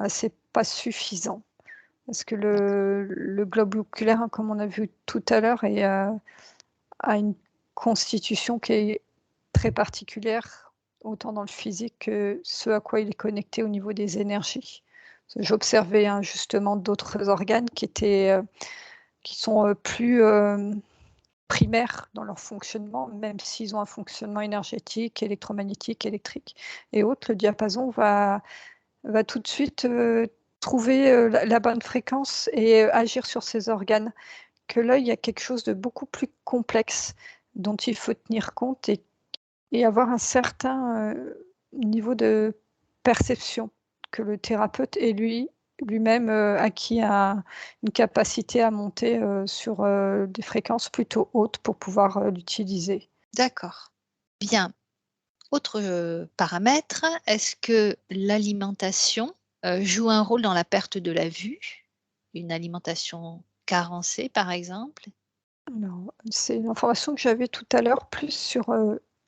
c'est pas suffisant. Parce que D'accord. le globe oculaire, hein, comme on a vu tout à l'heure, a une constitution qui est très particulière, autant dans le physique que ce à quoi il est connecté au niveau des énergies. J'observais hein, justement d'autres organes qui sont plus primaires dans leur fonctionnement, même s'ils ont un fonctionnement énergétique, électromagnétique, électrique et autres. Le diapason va tout de suite trouver la bonne fréquence et agir sur ces organes. Que l'œil, il y a quelque chose de beaucoup plus complexe dont il faut tenir compte et avoir un certain niveau de perception que le thérapeute et lui-même acquis une capacité à monter sur des fréquences plutôt hautes pour pouvoir l'utiliser. D'accord. Bien. Autre paramètre, est-ce que l'alimentation joue un rôle dans la perte de la vue? Une alimentation carencée, par exemple? Alors, c'est une information que j'avais tout à l'heure, plus sur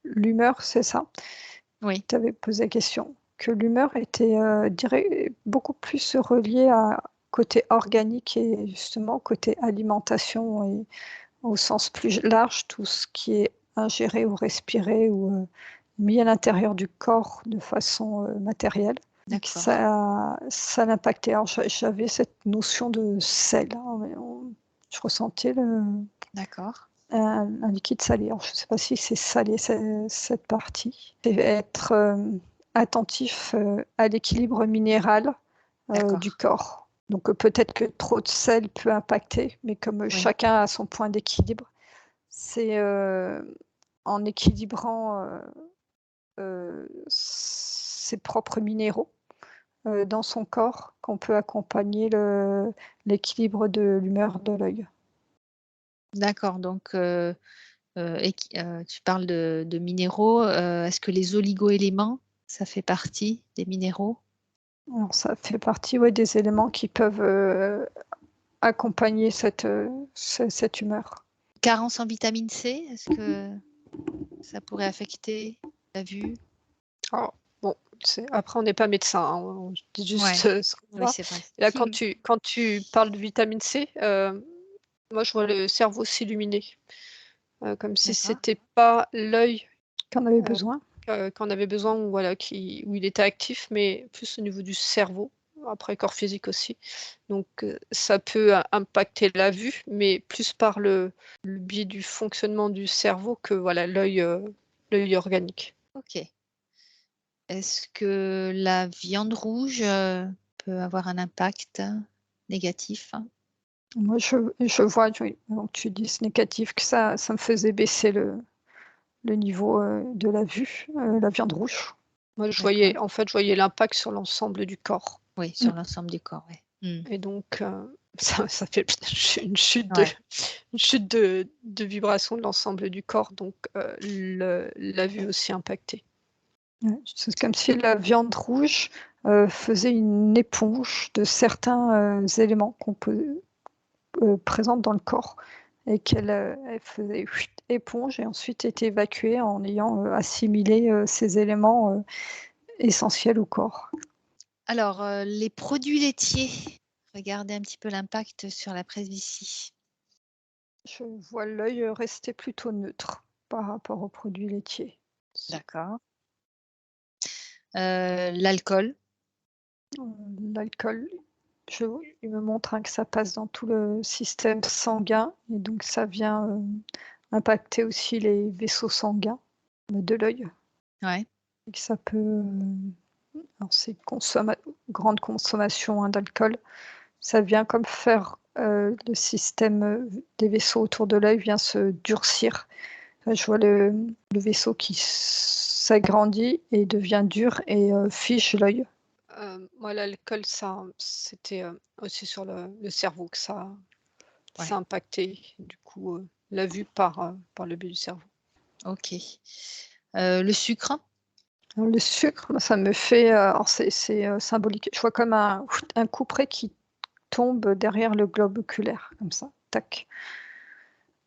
l'humeur, c'est ça? Oui. Tu avais posé la question. Que l'humeur était beaucoup plus reliée à côté organique et justement côté alimentation et au sens plus large, tout ce qui est ingéré ou respiré ou mis à l'intérieur du corps de façon matérielle. Donc D'accord. ça l'impactait. Alors j'avais cette notion de sel. Hein, je ressentais D'accord. un liquide salé. Alors je ne sais pas si c'est salé cette partie. C'est être attentif à l'équilibre minéral D'accord. du corps. Donc peut-être que trop de sel peut impacter, mais comme Oui. chacun a son point d'équilibre, c'est en équilibrant ses propres minéraux dans son corps qu'on peut accompagner l'équilibre de l'humeur de l'œil. D'accord, donc tu parles de minéraux, est-ce que les oligoéléments, ça fait partie des minéraux? Alors ça fait partie, ouais, des éléments qui peuvent accompagner cette humeur. Carence en vitamine C, est-ce que ça pourrait affecter la vue? Alors, bon, Après, on n'est pas médecin, hein, on dit juste ce qu'on Oui, voit. c'est vrai. Là, quand tu parles de vitamine C, moi, je vois le cerveau s'illuminer, comme si D'accord. c'était pas l'œil Qu'on avait besoin. qu'on avait besoin ou voilà, où il était actif, mais plus au niveau du cerveau, après corps physique aussi. Donc, ça peut impacter la vue, mais plus par le biais du fonctionnement du cerveau que voilà, l'œil organique. Ok. Est-ce que la viande rouge peut avoir un impact négatif? Moi, je vois, donc tu dis c'est négatif, que ça me faisait baisser le niveau de la vue, la viande rouge. Moi, je D'accord. voyais l'impact sur l'ensemble du corps. Oui, sur l'ensemble du corps, oui. Et donc, ça fait une chute Ouais. de vibration de l'ensemble du corps, donc la vue aussi impactée. Ouais, c'est comme si la viande rouge faisait une éponge de certains éléments qu'on peut présente dans le corps et elle faisait éponge et ensuite était évacuée en ayant assimilé ces éléments essentiels au corps. Alors, les produits laitiers, regardez un petit peu l'impact sur la presbytie. Je vois l'œil rester plutôt neutre par rapport aux produits laitiers. D'accord. L'alcool. L'alcool, il me montre que ça passe dans tout le système sanguin et donc ça vient impacter aussi les vaisseaux sanguins de l'œil. Ouais. Et que ça peut, alors c'est grande consommation d'alcool, ça vient comme faire le système des vaisseaux autour de l'œil vient se durcir. Je vois le vaisseau qui s'agrandit et devient dur et fige l'œil. Moi, l'alcool, c'était aussi sur le cerveau que ça Ouais. impactait, du coup, la vue par le biais du cerveau. Ok. Le sucre. Alors, le sucre, moi, ça me fait, alors c'est symbolique. Je vois comme un couperet qui tombe derrière le globe oculaire, comme ça, tac.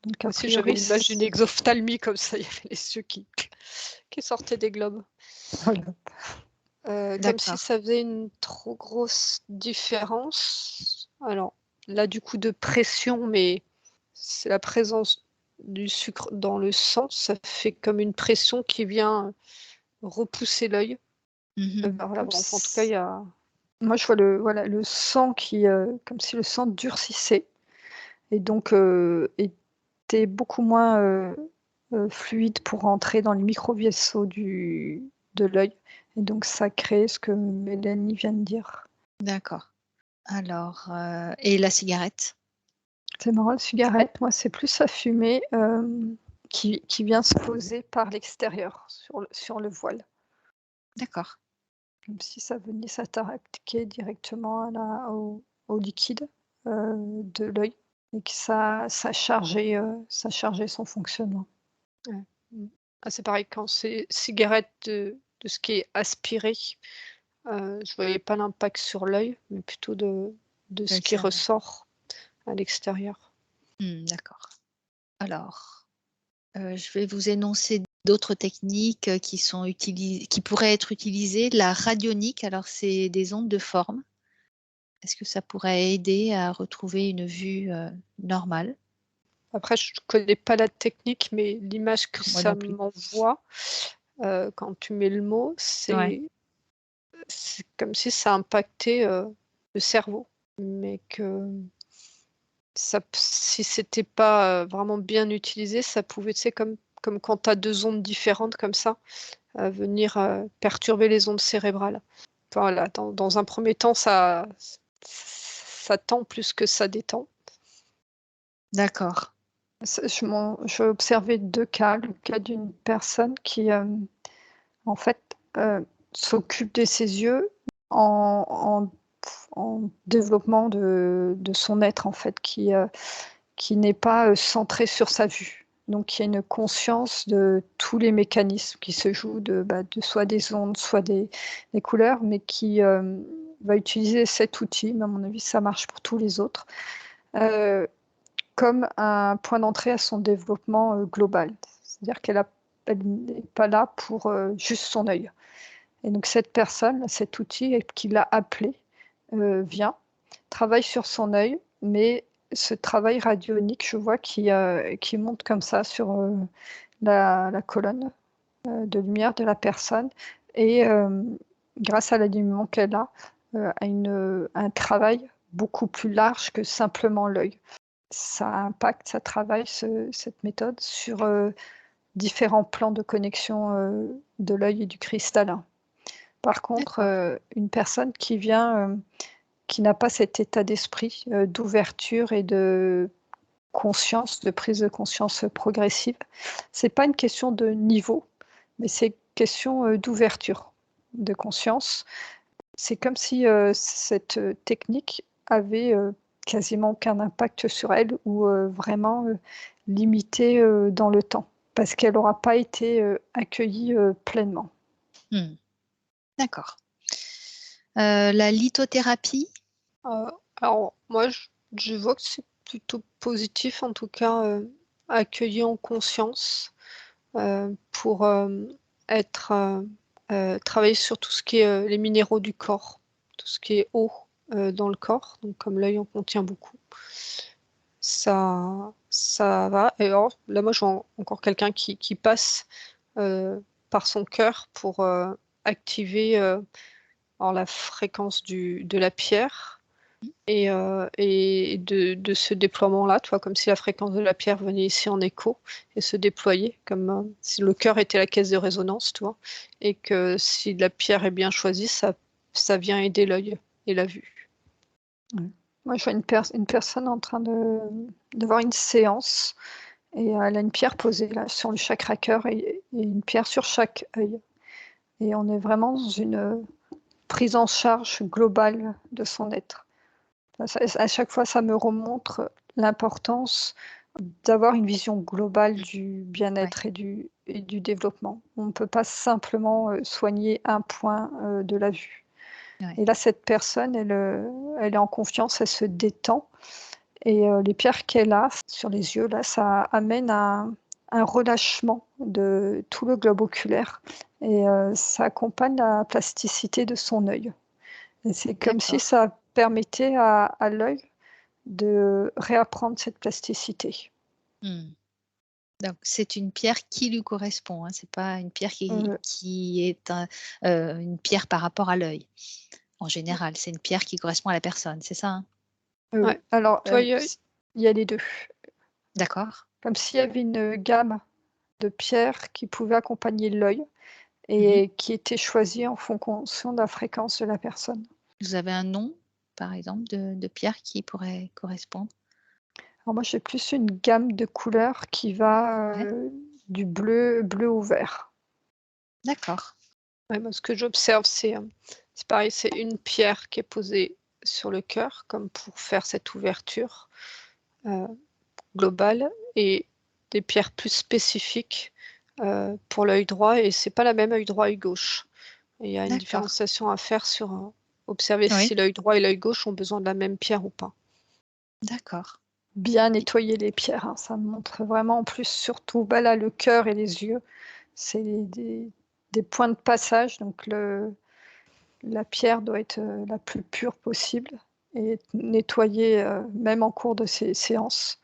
Donc a Aussi, j'avais priori, l'image d'une exophtalmie comme ça, il y avait les yeux qui sortaient des globes. voilà. Comme si D'accord. ça faisait une trop grosse différence. Alors là, du coup, de pression, mais c'est la présence du sucre dans le sang, ça fait comme une pression qui vient repousser l'œil Mhm. vers l'avant. Enfin, en tout cas, il y a Moi, je vois le sang qui, comme si le sang durcissait et donc était beaucoup moins fluide pour entrer dans les micro-vaisseaux de l'œil. Et donc, ça crée ce que Mélanie vient de dire. D'accord. Alors, et la cigarette? C'est marrant, la cigarette, moi, c'est plus sa fumée qui vient se poser par l'extérieur, sur le voile. D'accord. Comme si ça venait s'attaquer directement au liquide de l'œil et que ça chargeait son fonctionnement. ouais. Ah, c'est pareil, quand c'est cigarette de ce qui est aspiré, je voyais pas l'impact sur l'œil, mais plutôt de ce qui L'extérieur. ressort à l'extérieur. D'accord. Alors, je vais vous énoncer d'autres techniques qui pourraient être utilisées. La radionique, alors c'est des ondes de forme. Est-ce que ça pourrait aider à retrouver une vue normale? Après, je connais pas la technique, mais l'image que Moi ça non plus. m'envoie, quand tu mets le mot, Ouais. c'est comme si ça impactait, le cerveau, mais que si c'était pas, vraiment bien utilisé, ça pouvait, tu sais, comme quand tu as 2 ondes différentes comme ça, venir, perturber les ondes cérébrales. Enfin, voilà, dans un premier temps, ça tend plus que ça détend. D'accord. J'ai observé 2 cas. Le cas d'une personne qui, en fait, s'occupe de ses yeux en développement de son être, en fait, qui n'est pas centré sur sa vue. Donc il y a une conscience de tous les mécanismes qui se jouent de soit des ondes, soit des couleurs, mais qui va utiliser cet outil, mais à mon avis ça marche pour tous les autres, comme un point d'entrée à son développement global. C'est-à-dire elle n'est pas là pour juste son œil. Et donc cette personne, cet outil qui l'a appelé, vient, travaille sur son œil, mais ce travail radionique, je vois qui monte comme ça sur la colonne de lumière de la personne et grâce à l'alignement qu'elle a un travail beaucoup plus large que simplement l'œil. Ça travaille cette méthode sur différents plans de connexion de l'œil et du cristallin. Par contre, une personne qui vient, qui n'a pas cet état d'esprit d'ouverture et de conscience, de prise de conscience progressive, c'est pas une question de niveau, mais c'est une question d'ouverture de conscience. C'est comme si cette technique avait quasiment aucun impact sur elle ou vraiment limitée dans le temps, parce qu'elle n'aura pas été accueillie pleinement. D'accord. La lithothérapie? Alors moi, je vois que c'est plutôt positif, en tout cas, accueilli en conscience pour travailler sur tout ce qui est les minéraux du corps, tout ce qui est eau dans le corps, donc comme l'œil en contient beaucoup. Ça va. Et alors, là, moi, je vois encore quelqu'un qui passe par son cœur pour activer alors la fréquence de la pierre et de ce déploiement-là, tu vois, comme si la fréquence de la pierre venait ici en écho et se déployait, comme si le cœur était la caisse de résonance, tu vois, et que si la pierre est bien choisie, ça vient aider l'œil et la vue. Moi, je vois une personne en train de voir une séance et elle a une pierre posée là sur le chakra cœur et une pierre sur chaque œil. Et on est vraiment dans une prise en charge globale de son être. À chaque fois, ça me remontre l'importance d'avoir une vision globale du bien-être et du développement. On ne peut pas simplement soigner un point de la vue. Ouais. Et là, cette personne, elle est en confiance, elle se détend. Et les pierres qu'elle a sur les yeux, là, ça amène un relâchement de tout le globe oculaire. Et ça accompagne la plasticité de son œil. Et c'est comme si ça permettait à l'œil de réapprendre cette plasticité. Donc c'est une pierre qui lui correspond, hein. C'est pas une pierre qui est une pierre par rapport à l'œil. En général, c'est une pierre qui correspond à la personne, c'est ça, hein? Ouais. Alors, Toi, il y a les deux. D'accord. Comme s'il y avait une gamme de pierres qui pouvaient accompagner l'œil et qui étaient choisies en fonction de la fréquence de la personne. Vous avez un nom, par exemple, de pierre qui pourrait correspondre? Alors moi, j'ai plus une gamme de couleurs qui va du bleu au vert. D'accord. Ouais, moi, ce que j'observe, c'est pareil, c'est une pierre qui est posée sur le cœur, comme pour faire cette ouverture globale, et des pierres plus spécifiques pour l'œil droit, et c'est pas la même œil droit, œil gauche. Il y a une D'accord. différenciation à faire sur observer Oui. si l'œil droit et l'œil gauche ont besoin de la même pierre ou pas. D'accord. Bien nettoyer les pierres, hein, ça me montre vraiment en plus surtout là le cœur et les yeux, c'est des points de passage, donc la pierre doit être la plus pure possible et être nettoyée même en cours de ces séances.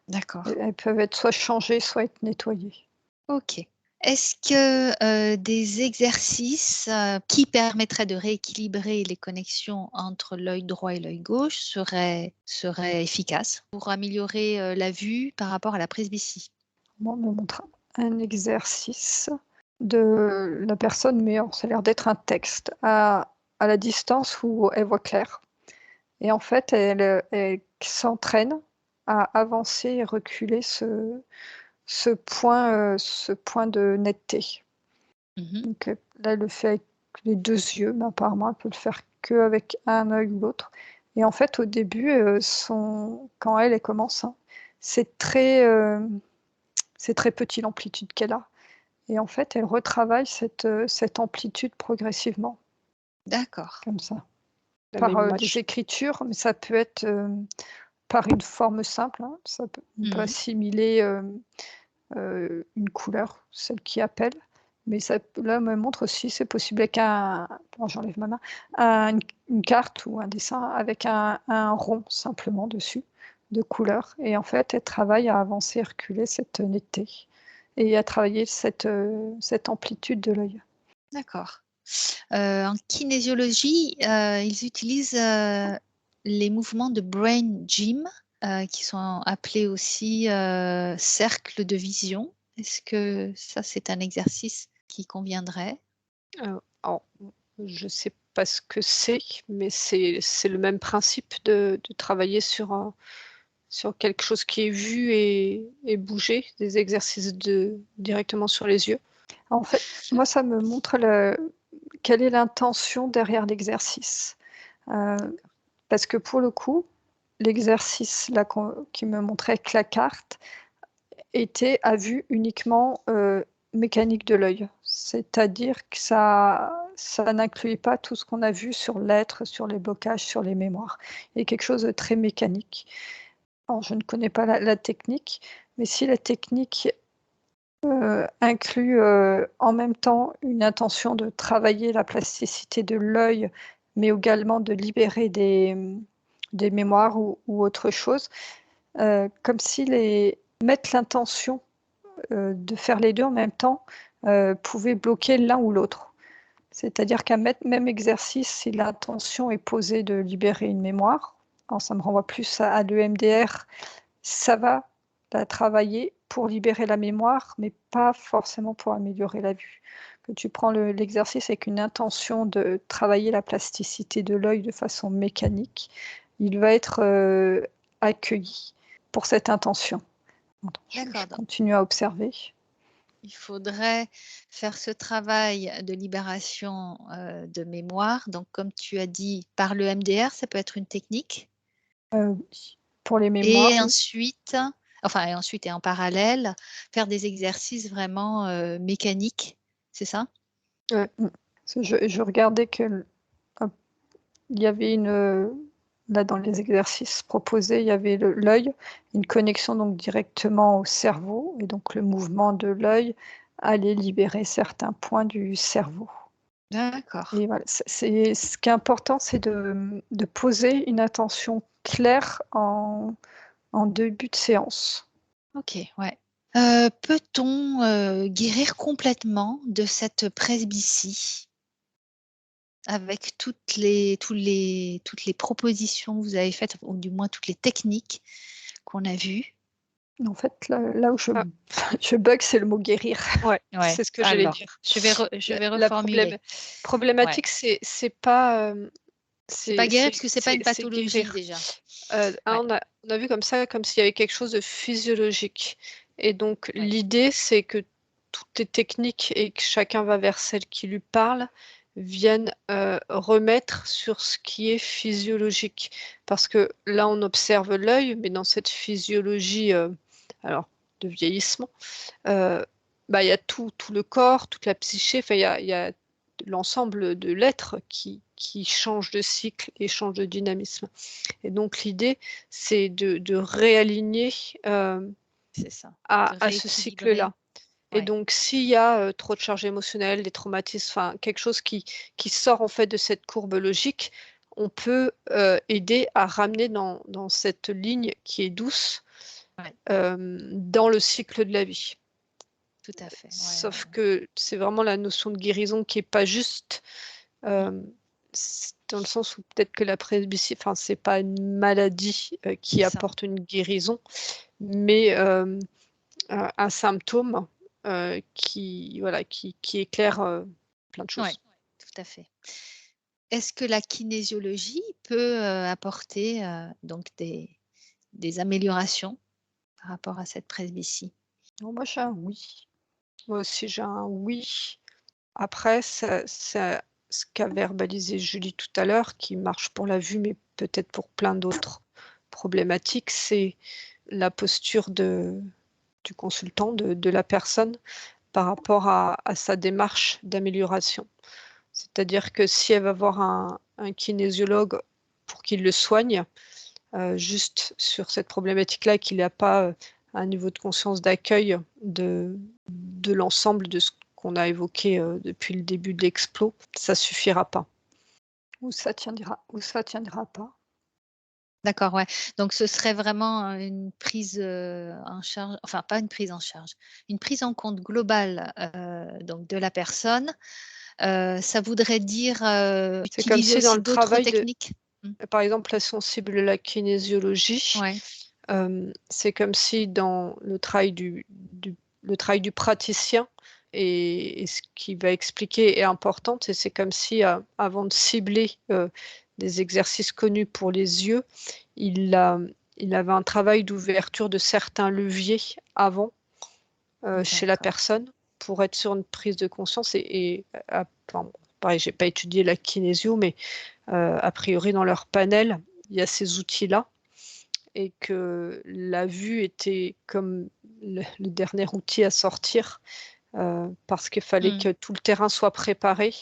D'accord. Elles peuvent être soit changées, soit être nettoyées. OK. Est-ce que des exercices qui permettraient de rééquilibrer les connexions entre l'œil droit et l'œil gauche seraient efficaces pour améliorer la vue par rapport à la presbytie? Moi, on me montre un exercice de la personne, mais ça a l'air d'être un texte, à la distance où elle voit clair. Et en fait, elle s'entraîne à avancer et reculer ce point de netteté. Donc là, elle le fait avec les 2 yeux, mais apparemment, elle peut le faire qu'avec un œil ou l'autre. Et en fait, au début, quand elle commence, hein, c'est très petit l'amplitude qu'elle a. Et en fait, elle retravaille cette amplitude progressivement, D'accord. comme ça. La Par même des écritures, mais ça peut être par une forme simple, hein. On peut assimiler une couleur, celle qui appelle, Mais là, me montre aussi, c'est possible avec j'enlève ma main, une carte ou un dessin avec un rond simplement dessus, de couleur. Et en fait, elle travaille à avancer, reculer cette netteté et à travailler cette amplitude de l'œil. D'accord. En kinésiologie, ils utilisent les mouvements de brain gym, qui sont appelés aussi cercle de vision. Est-ce que ça, c'est un exercice qui conviendrait? Alors, je ne sais pas ce que c'est, mais c'est le même principe de travailler sur quelque chose qui est vu et bougé, des exercices directement sur les yeux. En fait, moi, ça me montre quelle est l'intention derrière l'exercice. Parce que pour le coup, l'exercice là qui me montrait avec la carte était à vue uniquement mécanique de l'œil. C'est-à-dire que ça n'incluait pas tout ce qu'on a vu sur l'être, sur les blocages, sur les mémoires. Il y a quelque chose de très mécanique. Alors, je ne connais pas la technique, mais si la technique inclut en même temps une intention de travailler la plasticité de l'œil, mais également de libérer des mémoires ou autre chose, comme si mettre l'intention de faire les deux en même temps pouvait bloquer l'un ou l'autre. C'est-à-dire qu'un même exercice, si l'intention est posée de libérer une mémoire, alors ça me renvoie plus à l'EMDR, ça va la travailler pour libérer la mémoire, mais pas forcément pour améliorer la vue. Que tu prends l'exercice avec une intention de travailler la plasticité de l'œil de façon mécanique, il va être accueilli pour cette intention. Je continue à observer. Il faudrait faire ce travail de libération de mémoire. Donc, comme tu as dit, par le MDR, ça peut être une technique. Oui. Pour les mémoires. Et ensuite, et en parallèle, faire des exercices vraiment mécaniques, c'est ça? Je regardais que il y avait là dans les exercices proposés, il y avait l'œil, une connexion donc directement au cerveau, et donc le mouvement de l'œil allait libérer certains points du cerveau. D'accord. Et voilà, ce qui est important, c'est de poser une attention claire en début de séance. Ok, ouais. Peut-on guérir complètement de cette presbytie avec toutes les propositions que vous avez faites, ou du moins toutes les techniques qu'on a vues? En fait, là où je bug, c'est le mot guérir. Ouais, Ouais, c'est ce que j'allais alors, dire. je vais La reformuler. problématique, c'est pas, C'est pas guérir parce que c'est pas une c'est pathologie guérir. déjà. Ouais. Ouais. On a vu comme ça, comme s'il y avait quelque chose de physiologique. Et donc, Ouais. l'idée, c'est que toutes les techniques et que chacun va vers celle qui lui parle viennent remettre sur ce qui est physiologique. Parce que là, on observe l'œil, mais dans cette physiologie alors, de vieillissement, il y a tout le corps, toute la psyché, il y a l'ensemble de l'être qui change de cycle et change de dynamisme. Et donc l'idée, c'est de réaligner C'est ça. à De ce rééquilibrer. cycle-là. Et Ouais. donc s'il y a trop de charges émotionnelles, des traumatismes, enfin quelque chose qui sort en fait de cette courbe logique, on peut aider à ramener dans cette ligne qui est douce Ouais. dans le cycle de la vie. Tout à fait. Ouais, Sauf ouais. que c'est vraiment la notion de guérison qui est pas juste, dans le sens où peut-être que la presbytie, enfin c'est pas une maladie qui C'est ça. apporte une guérison, mais un symptôme qui éclaire plein de Ouais, choses. tout à fait. Est-ce que la kinésiologie peut apporter donc des améliorations par rapport à cette presbytie? Non, moi, j'ai un oui. Moi aussi j'ai un oui. Après ça ce qu'a verbalisé Julie tout à l'heure, qui marche pour la vue, mais peut-être pour plein d'autres problématiques, c'est la posture du consultant, de la personne par rapport à sa démarche d'amélioration. C'est-à-dire que si elle va voir un kinésiologue pour qu'il le soigne, juste sur cette problématique-là, qu'il n'a pas un niveau de conscience d'accueil de l'ensemble de ce qu'on a évoquées depuis le début de l'explo, ça suffira pas. Ou ça tiendra pas. D'accord, ouais. Donc ce serait vraiment, une prise, en charge, enfin pas une prise en charge, une prise en compte globale, donc de la personne. Ça voudrait dire, C'est comme utiliser si dans aussi le d'autres travail techniques? par exemple, la sensible de la kinésiologie, Ouais, c'est comme si dans le travail du praticien et ce qui va expliquer est important, c'est comme si, avant de cibler, des exercices connus pour les yeux, il avait un travail d'ouverture de certains leviers avant, chez la d'accord. personne pour être sur une prise de conscience enfin, bon, pareil, j'ai pas étudié la kinésio, mais a priori dans leur panel, il y a ces outils-là et que la vue était comme le dernier outil à sortir, parce qu'il fallait Mmh. que tout le terrain soit préparé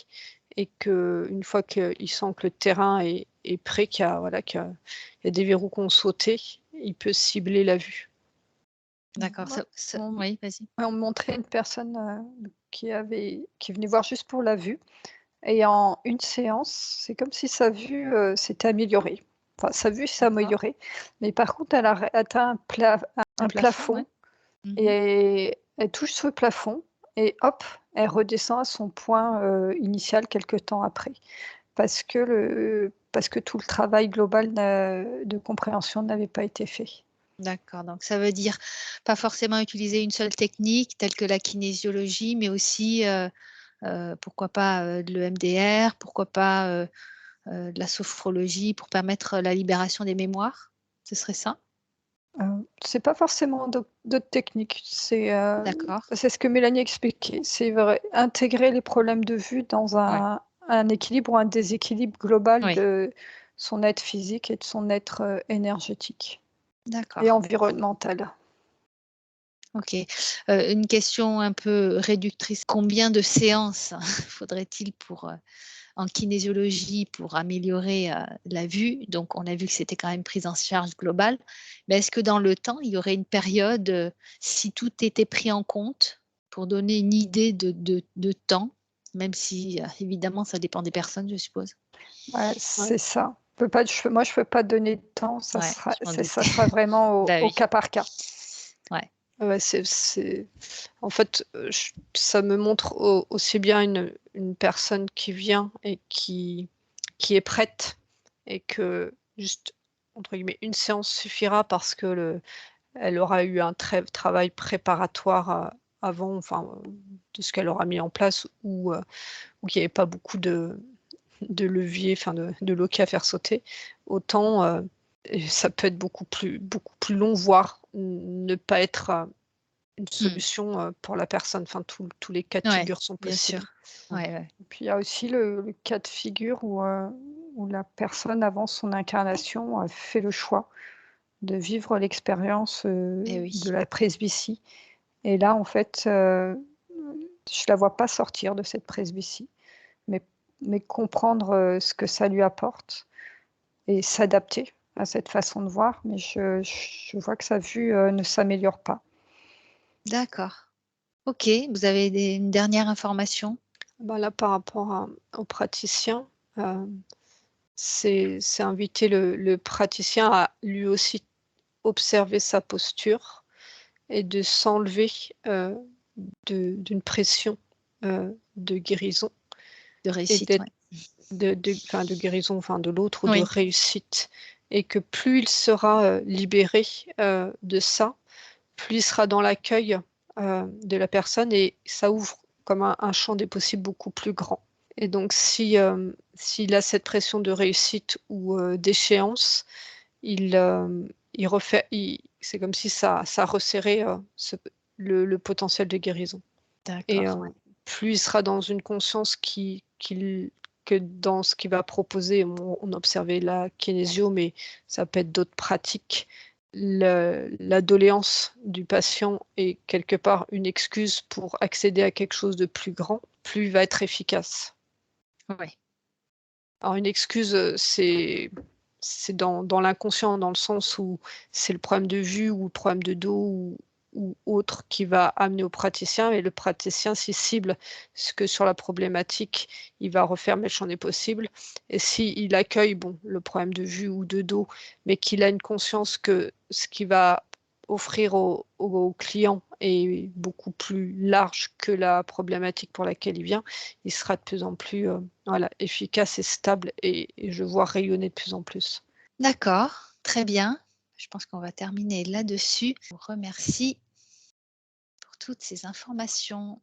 et qu'une fois qu'il sent que le terrain est prêt, qu'il y a des verrous qui ont sauté, il peut cibler la vue. D'accord, Moi, on oui, vas-y. on me montrait une personne, qui venait voir juste pour la vue et en une séance, c'est comme si sa vue, s'était améliorée. Enfin, sa vue s'est D'accord. améliorée, mais par contre, elle a atteint Un un plafond, ouais. plafond Mmh. et elle touche ce plafond et hop, elle redescend à son point, initial quelque temps après. Parce que tout le travail global de compréhension n'avait pas été fait. D'accord, donc ça veut dire pas forcément utiliser une seule technique telle que la kinésiologie, mais aussi, pourquoi pas, de l'EMDR, pourquoi pas, de la sophrologie pour permettre la libération des mémoires? Ce serait ça? C'est pas forcément d'autres techniques, D'accord, c'est ce que Mélanie expliquait. C'est vrai, intégrer les problèmes de vue dans ouais, un équilibre ou un déséquilibre global oui, de son être physique et de son être, énergétique et d'accord, environnemental. OK. Une question un peu réductrice, combien de séances faudrait-il en kinésiologie pour améliorer, la vue? Donc on a vu que c'était quand même prise en charge globale, mais est-ce que dans le temps, il y aurait une période, si tout était pris en compte, pour donner une idée de temps? Même si, évidemment ça dépend des personnes, je suppose? Ouais, Ouais. c'est ça. Je peux pas donner de temps, Ouais, je m'en ça doutais. sera vraiment Bah au oui, cas par cas. ouais. Ouais, en fait, ça me montre aussi bien une personne qui vient et qui est prête et que juste, entre guillemets, une séance suffira parce que elle aura eu un travail préparatoire, avant, enfin, de ce qu'elle aura mis en place ou qu'il n'y avait pas beaucoup de levier, enfin de loquet à faire sauter. Autant, et ça peut être beaucoup plus long, voire ne pas être, une Mmh. solution, pour la personne. Enfin, tous les cas de Ouais, figure sont bien possibles. sûr. Ouais. Ouais, ouais. Et puis il y a aussi le cas de figure où la personne avant son incarnation a fait le choix de vivre l'expérience, Et de oui. la presbytie et là en fait, je la vois pas sortir de cette presbytie, mais comprendre, ce que ça lui apporte et s'adapter à cette façon de voir, mais je vois que sa vue, ne s'améliore pas. D'accord. OK, vous avez une dernière information? Bah, là, par rapport au praticien, c'est inviter le praticien à lui aussi observer sa posture et de s'enlever, heu, d'une pression, de guérison De et réussite, d'être ouais. enfin de guérison, enfin de l'autre ou de Oui. réussite et que plus il sera, libéré, de ça, plus il sera dans l'accueil, de la personne et ça ouvre comme un champ des possibles beaucoup plus grand et donc si, s'il a cette pression de réussite ou, d'échéance, il refait c'est comme si ça resserrait, le potentiel de guérison et D'accord, ouais. plus il sera dans une conscience que dans ce qu'il va proposer, on observait la kinésio, mais ça peut être d'autres pratiques. La doléance du patient est quelque part une excuse pour accéder à quelque chose de plus grand, plus il va être efficace. Ouais. Alors une excuse, c'est dans l'inconscient, dans le sens où c'est le problème de vue ou le problème de dos ou ou autre qui va amener au praticien, et le praticien, s'il cible ce que sur la problématique, il va refermer le champ des possibles. Et s'il accueille le problème de vue ou de dos, mais qu'il a une conscience que ce qu'il va offrir au client est beaucoup plus large que la problématique pour laquelle il vient, il sera de plus en plus efficace et stable, et je vois rayonner de plus en plus. D'accord, très bien. Je pense qu'on va terminer là-dessus. Je vous remercie pour toutes ces informations.